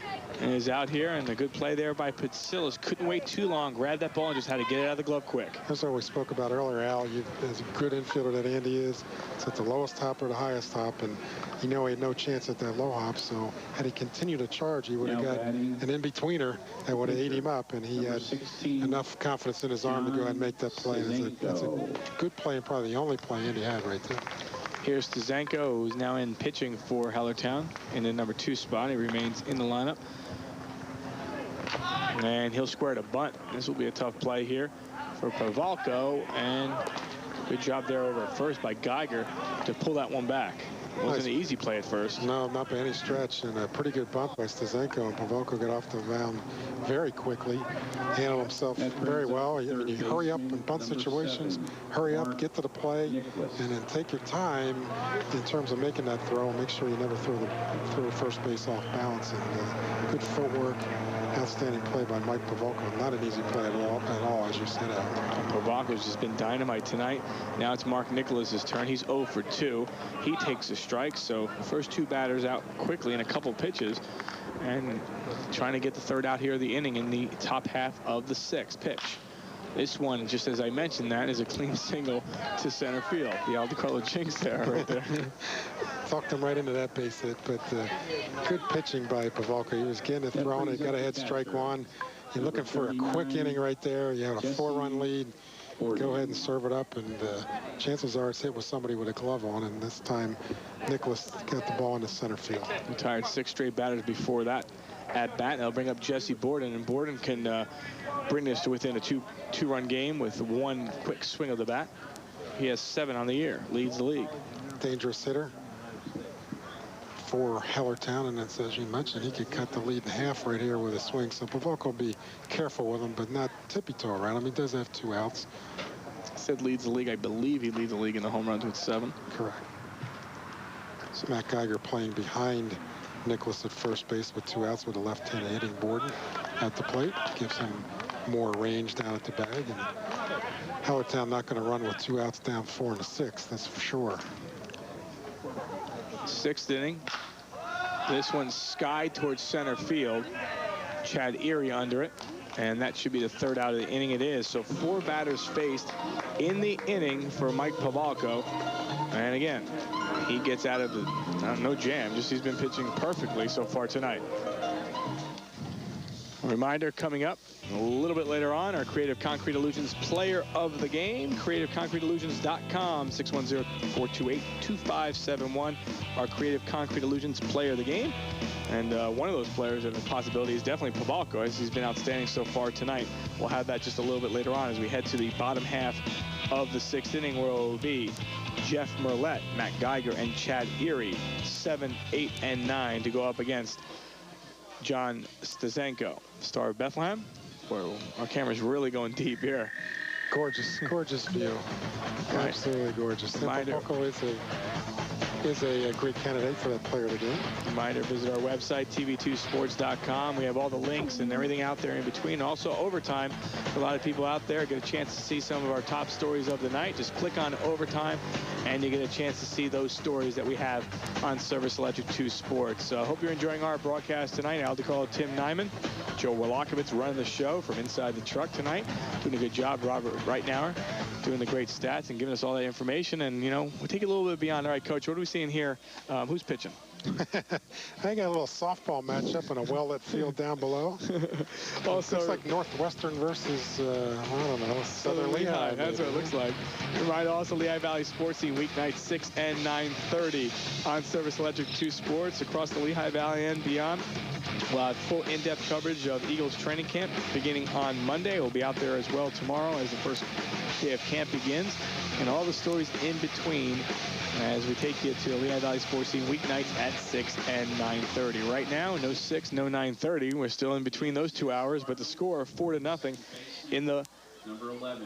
is out here, and a good play there by Patsillas. Couldn't wait too long, grabbed that ball and just had to get it out of the glove quick. That's what we spoke about earlier, Al. As a good infielder that Andy is, it's at the lowest hop or the highest hop, and he had no chance at that low hop. So had he continued to charge, he would have got an in-betweener that would have ate him up, and he had enough confidence in his arm to go ahead and make that play. That's a good play, and probably the only play Andy had right there. Here's Stazenko, who's now in pitching for Hellertown in the number 2 spot. He remains in the lineup. And he'll square to bunt. This will be a tough play here for Pavalko, and good job there over at first by Geiger to pull that one back. It wasn't an easy play at first. No, not by any stretch, and a pretty good bunt by Stazenko, and Pavalko got off the mound very quickly, handled himself very well. I mean, you hurry up in bunt situations, hurry up, get to the play, and then take your time in terms of making that throw. Make sure you never throw the first base off balance, and good footwork Outstanding play by Mike Pavolko. Not an easy play at all, as you said, Al. Pavolko's just been dynamite tonight. Now it's Mark Nicholas's turn. He's 0 for 2. He takes a strike, so the first 2 batters out quickly in a couple pitches. And trying to get the third out here of the inning in the top half of the 6th pitch. This one, just as I mentioned, that is a clean single to center field. The Aldo jinx there, right there. Talked him right into that base hit, but good pitching by Pavolko. He was getting it thrown. He got ahead strike 1. You're looking for a quick inning right there. You have a 4-run lead. Go ahead and serve it up, and chances are it's hit with somebody with a glove on, and this time Nicholas got the ball into center field. Retired 6 straight batters before that at bat. They'll bring up Jesse Borden, and Borden can bring this to within a two-run game with 1 quick swing of the bat. He has 7 on the year, leads the league. Dangerous hitter for Hellertown, and as you mentioned, he could cut the lead in half right here with a swing. So Pavolko will be careful with him, but not tippy-toe around him. He does have 2 outs. I said leads the league. I believe he leads the league in the home runs with 7. Correct. So Matt Geiger playing behind Nicholas at first base with 2 outs with a left-handed hitting Borden at the plate. Gives him more range down at the bag. And Hellertown not going to run with 2 outs down 4 in the 6th, that's for sure. 6th inning. This one's skied towards center field. Chad Erie under it. And that should be the 3rd out of the inning. It is. So 4 batters faced in the inning for Mike Pavolko. And again, he gets out of the no jam. Just he's been pitching perfectly so far tonight. A reminder coming up a little bit later on, our Creative Concrete Illusions player of the game, creativeconcreteillusions.com, 610-428-2571, our Creative Concrete Illusions player of the game. And one of those players, and the possibility, is definitely Pavolko, as he's been outstanding so far tonight. We'll have that just a little bit later on as we head to the bottom half of the 6th inning, where it will be Jeff Merlette, Matt Geiger, and Chad Erie, 7, 8, and 9 to go up against John Stazenko, star of Bethlehem. Boy, our camera's really going deep here. Gorgeous, gorgeous view. Right. Absolutely gorgeous. Pavolko is a great candidate for that player of the game. Reminder, visit our website, tv2sports.com. We have all the links and everything out there in between. Also, Overtime. For a lot of people out there, get a chance to see some of our top stories of the night. Just click on Overtime, and you get a chance to see those stories that we have on Service Electric 2 Sports. I hope you're enjoying our broadcast tonight. Al DeCarlo, Tim Nyman, Joe Wolokovitz running the show from inside the truck tonight. Doing a good job, Robert Reitnauer, doing the great stats and giving us all that information. And, you know, we'll take it a little bit beyond. All right, Coach, what are we seeing here? Who's pitching? I got a little softball matchup in a well-lit field down below. Also, looks like Northwestern versus, I don't know, Southern Lehigh. That's what it looks like. Remind also Lehigh Valley Sports Scene weeknights 6 and 9:30 on Service Electric 2 Sports across the Lehigh Valley and beyond. We'll have full in-depth coverage of Eagles training camp beginning on Monday. We'll be out there as well tomorrow as the first day of camp begins, and all the stories in between as we take you to Lehigh Valley Sports Scene weeknights at 6 and 9:30. Right now, no 6, no 9:30. We're still in between those 2 hours, but the score 4-0 in the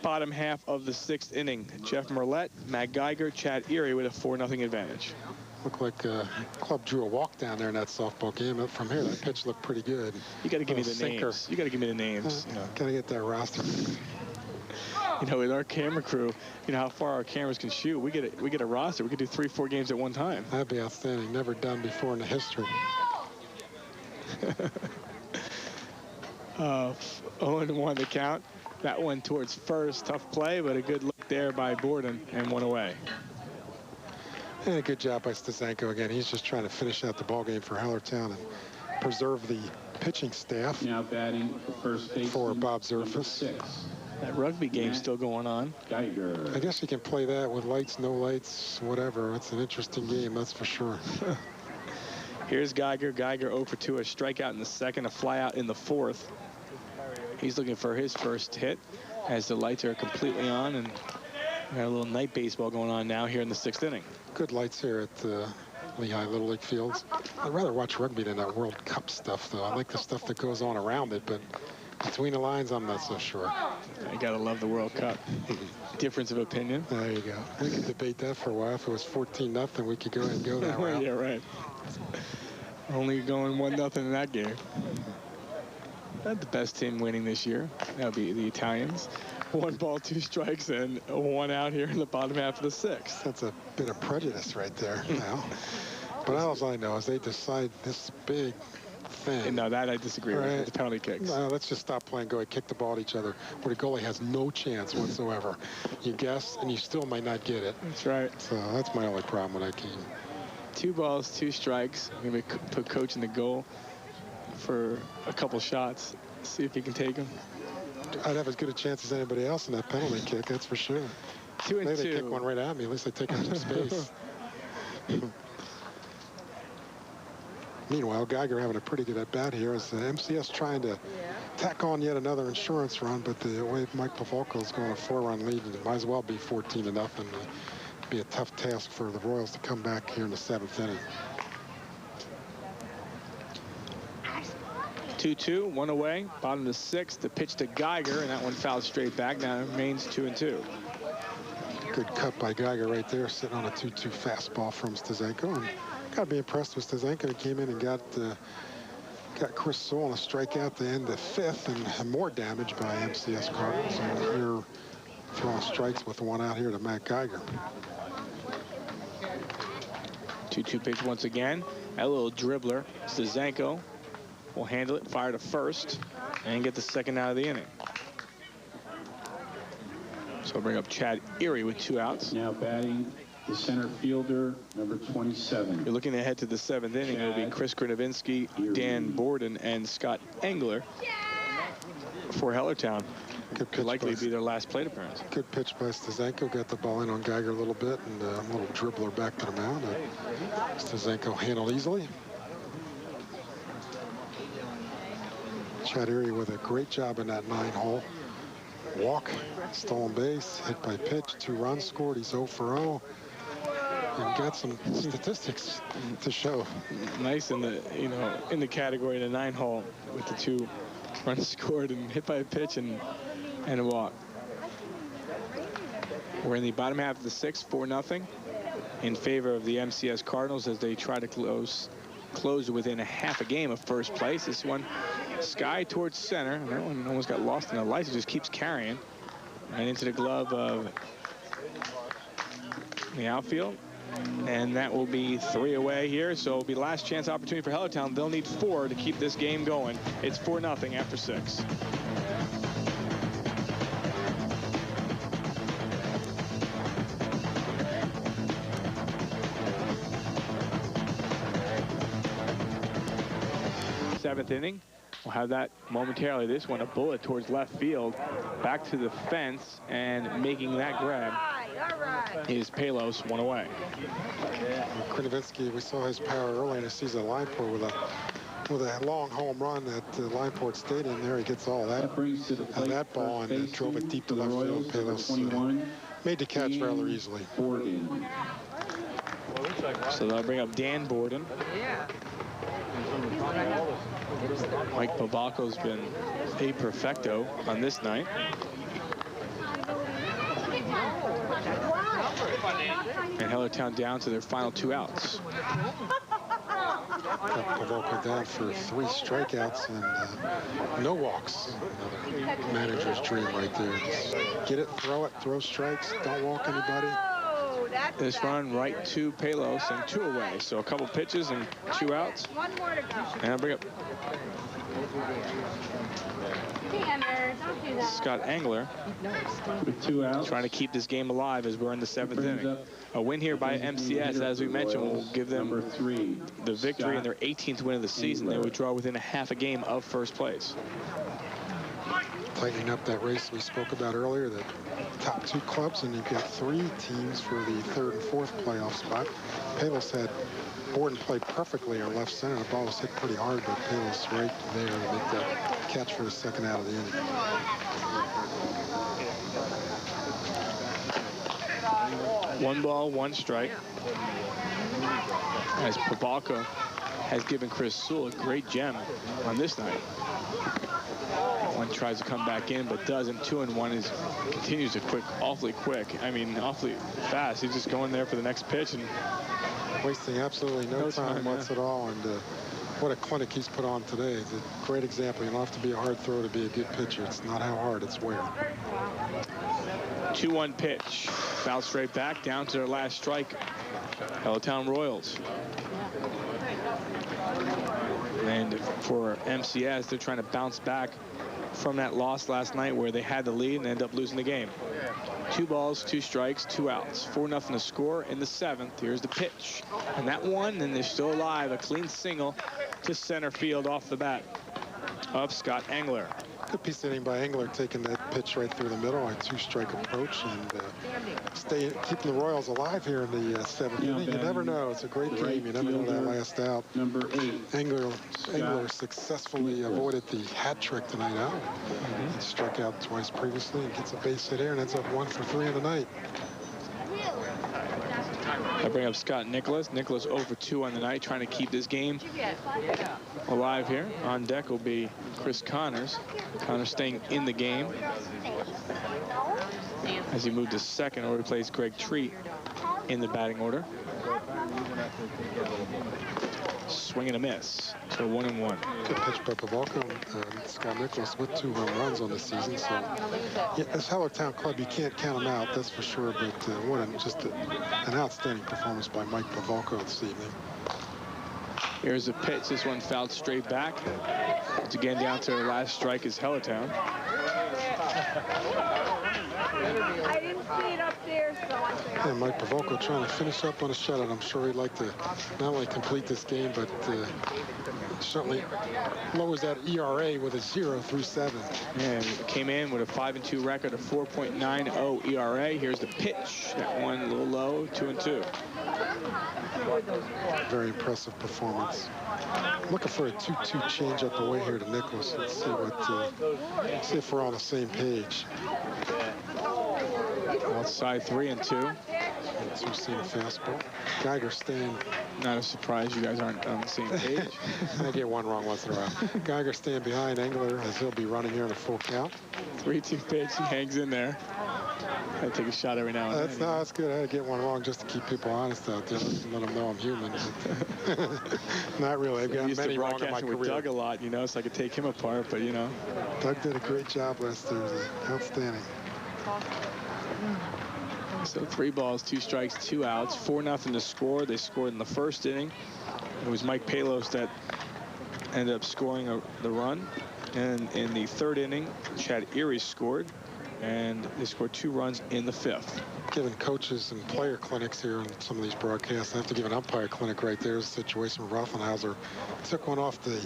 bottom half of the 6th inning. Jeff Merlette, Matt Geiger, Chad Erie with a 4-0 advantage. Looked like club drew a walk down there in that softball game. From here, that pitch looked pretty good. You got to give me the names. You got to give me the names. Got to get that roster. You know, with our camera crew, you know how far our cameras can shoot. We get a roster. We could do 3-4 games at one time. That'd be outstanding. Never done before in the history. 0-1 the count. That one towards first. Tough play, but a good look there by Borden, and one away. And a good job by Stazenko again. He's just trying to finish out the ball game for Hellertown and preserve the pitching staff. Now batting first base for Bob Zerfus. That rugby game's still going on. Geiger. I guess you can play that with lights, no lights, whatever. It's an interesting game, that's for sure. Here's Geiger. Geiger 0 for 2, a strikeout in the 2nd, a flyout in the 4th. He's looking for his first hit as the lights are completely on, and we got a little night baseball going on now here in the 6th inning. Good lights here at Lehigh Little League fields. I'd rather watch rugby than that World Cup stuff, though. I like the stuff that goes on around it, but between the lines, I'm not so sure. You gotta love the World Cup. Difference of opinion. There you go. We could debate that for a while. If it was 14-0, we could go ahead and go that route. Yeah, right. Only going 1-0 in that game. Not the best team winning this year. That would be the Italians. 1 ball, 2 strikes, and 1 out here in the bottom half of the 6th. That's a bit of prejudice right there now. But all I know is they decide this big thing. No, that I disagree with. The penalty kicks. No, let's just stop playing. Go ahead, kick the ball at each other, where the goalie has no chance whatsoever. You guess, and you still might not get it. That's right. So that's my only problem with that game. 2 balls, 2 strikes. I'm going to put Coach in the goal for a couple shots. See if he can take them. I'd have as good a chance as anybody else in that penalty kick, that's for sure. 2 and 2. They kick one right at me. At least they take up some space. Meanwhile, Geiger having a pretty good at-bat here as the MCS trying to tack on yet another insurance run, but the way Mike Pavolko is going a 4-run lead, it might as well be 14-0, and be a tough task for the Royals to come back here in the 7th inning. 2-2, 1 away, bottom of the 6th. The pitch to Geiger, and that one fouled straight back. Now it remains 2-2. Good cut by Geiger right there, sitting on a 2-2 fastball from Stazenko. And got to be impressed with Stazenko. He came in and got Chris Sewell on a strikeout to end the 5th, and more damage by MCS Cardinals. And here throwing strikes with 1 out here to Matt Geiger. 2-2 pitch once again. That little dribbler, Stazenko, will handle it, fire to first, and get the 2nd out of the inning. So we'll bring up Chad Erie with 2 outs. Now batting the center fielder, number 27. You're looking ahead to the 7th inning. It'll be Chris Krinovinsky, Dan Borden, and Scott Engler for Hellertown. Could likely be their last plate appearance. Good pitch by Stazenko. Got the ball in on Geiger a little bit, and a little dribbler back to the mound. Stazenko handled easily. Chad Erie with a great job in that 9-hole. Walk, stolen base, hit by pitch, 2 runs scored. He's 0 for 0. And got some statistics to show. Nice in the, in the category of the 9-hole with the 2 runs scored and hit by a pitch and a walk. We're in the bottom half of the 6th, 4-0 in favor of the MCS Cardinals as they try to close within a half a game of first place. This one, sky towards center. And that one almost got lost in the lights. It just keeps carrying. And into the glove of the outfield. And that will be 3 away here. So it'll be last chance opportunity for Hellertown. They'll need 4 to keep this game going. It's 4-0 after 6. Seventh inning. We'll have that momentarily. This one, a bullet towards left field, back to the fence, and making that grab is Palos, 1 away. Krinovinsky, we saw his power early in the season at Lineport with a long home run at Lineport Stadium. There he gets all that ball and drove it deep to left field. Palos made the catch rather easily. So they'll bring up Dan Borden. Mike Pavolko's been a perfecto on this night. And Hellertown down to their final 2 outs. Pavolko down for 3 strikeouts and no walks. Another manager's dream right there. Just get it, throw strikes, don't walk anybody. This run right to Palos and 2 away. So a couple pitches and 2 outs. And I'll bring up Scott Engler with 2 outs. Trying to keep this game alive as we're in the 7th inning. A win here by MCS, as we mentioned, will give them the victory in their 18th win of the season. They would draw within a half a game of first place. Tightening up that race we spoke about earlier, the top 2 clubs, and you've got 3 teams for the 3rd and 4th playoff spot. Palos had Borden played perfectly on left center. The ball was hit pretty hard, but Palos right there to make that catch for the 2nd out of the inning. 1 ball, 1 strike. As Pavolko has given Chris Sewell a great gem on this night. One tries to come back in, but doesn't. 2-1 continues to awfully fast. He's just going there for the next pitch and wasting absolutely no time at all. And what a clinic he's put on today. It's a great example. You don't have to be a hard thrower to be a good pitcher. It's not how hard, it's where. 2-1 pitch. Foul straight back down to their last strike. Hellertown Royals. And for MCS, they're trying to bounce back from that loss last night where they had the lead and ended up losing the game. 2 balls, 2 strikes, 2 outs. 4-0 to score in the 7th. Here's the pitch. And that one, and they're still alive. A clean single to center field off the bat of Scott Engler. Good piece of hitting by Engler, taking that pitch right through the middle, a 2-strike approach, and keeping the Royals alive here in the 7th inning. You never know. It's a great game. You never know that last out. Number 8. Engler successfully avoided the hat trick tonight out. He struck out twice previously and gets a base hit here and ends up 1 for 3 in the night. I bring up Scott Nicholas. Nicholas 0 for 2 on the night, trying to keep this game alive here. On deck will be Chris Connors. Connors staying in the game as he moved to second, or replace Greg Treat in the batting order. Swing and a miss. So 1-1. Good pitch by Pavelko. Scott Nicholas with 2 home runs on the season. So yeah, this Hellertown club, you can't count them out, that's for sure. But just an outstanding performance by Mike Pavelko this evening. Here's a pitch. This one fouled straight back. It's again down to their last strike is Hellertown. I didn't see it up there, so I think. And Mike Pavelko trying to finish up on a shutout. I'm sure he'd like to not only complete this game, but certainly lowers that ERA with a 0 through 7. And came in with a 5-2 record, a 4.90 ERA. Here's the pitch. That one a little low, 2-2. Very impressive performance. Looking for a 2-2 changeup away here to Nicholas. Let's see see if we're on the same page. Outside 3-2. 2-seam fastball. Geiger staying. Not a surprise you guys aren't on the same page. I get one wrong once in a while. Geiger staying behind Engler as he'll be running here in a full count. 3-2 pitch. He hangs in there. I take a shot every now and then. No, that's good. I had to get one wrong just to keep people honest out there. Let them know I'm human. Not really. I've got many wrong in my career. With Doug a lot, you know, so I could take him apart, but you know. Doug did a great job last Thursday. Outstanding. So 3 balls, 2 strikes, 2 outs, 4-0 to score. They scored in the 1st inning. It was Mike Palos that ended up scoring the run. And in the 3rd inning, Chad Erie scored. And they scored 2 runs in the 5th. Giving coaches and player clinics here on some of these broadcasts. I have to give an umpire clinic right there. There's a situation where Rothenhauser took one off the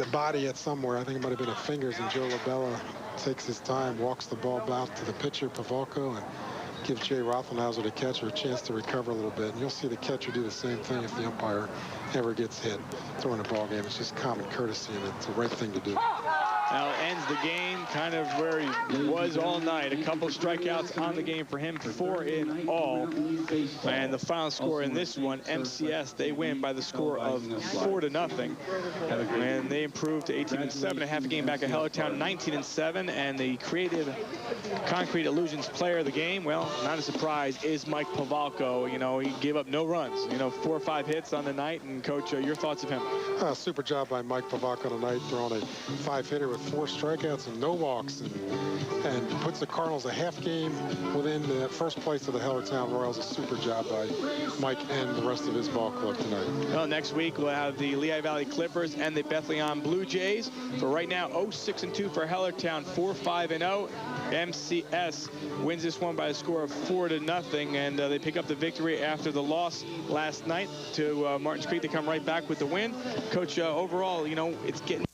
body at somewhere. I think it might have been a fingers, and Joe Labella takes his time, walks the ball back to the pitcher, Pavelko, and gives Jay Rothenhauser, the catcher, a chance to recover a little bit. And you'll see the catcher do the same thing if the umpire ever gets hit during a ball game. It's just common courtesy, and it's the right thing to do. Now ends the game kind of where he was all night. A couple strikeouts on the game for him, 4 in all. And the final score in this one, MCS, they win by the score of 4-0. And they improved to 18-7, a half a game back at Hellertown, 19-7. And the creative concrete illusions player of the game, well, not a surprise, is Mike Pavelko. You know, he gave up no runs. You know, 4 or 5 hits on the night. And Coach, your thoughts of him? Super job by Mike Pavelko tonight, throwing a 5-hitter with 4 strikeouts and no walks, and puts the Cardinals a half game within the 1st place of the Hellertown Royals. A super job by Mike and the rest of his ball club tonight. Well, next week we'll have the Lehigh Valley Clippers and the Bethlehem Blue Jays. For right now, 0-6-2 for Hellertown, 4-5-0. MCS wins this one by a score of 4-0, and they pick up the victory after the loss last night to Martins Creek. They come right back with the win. Coach, overall, you know, it's getting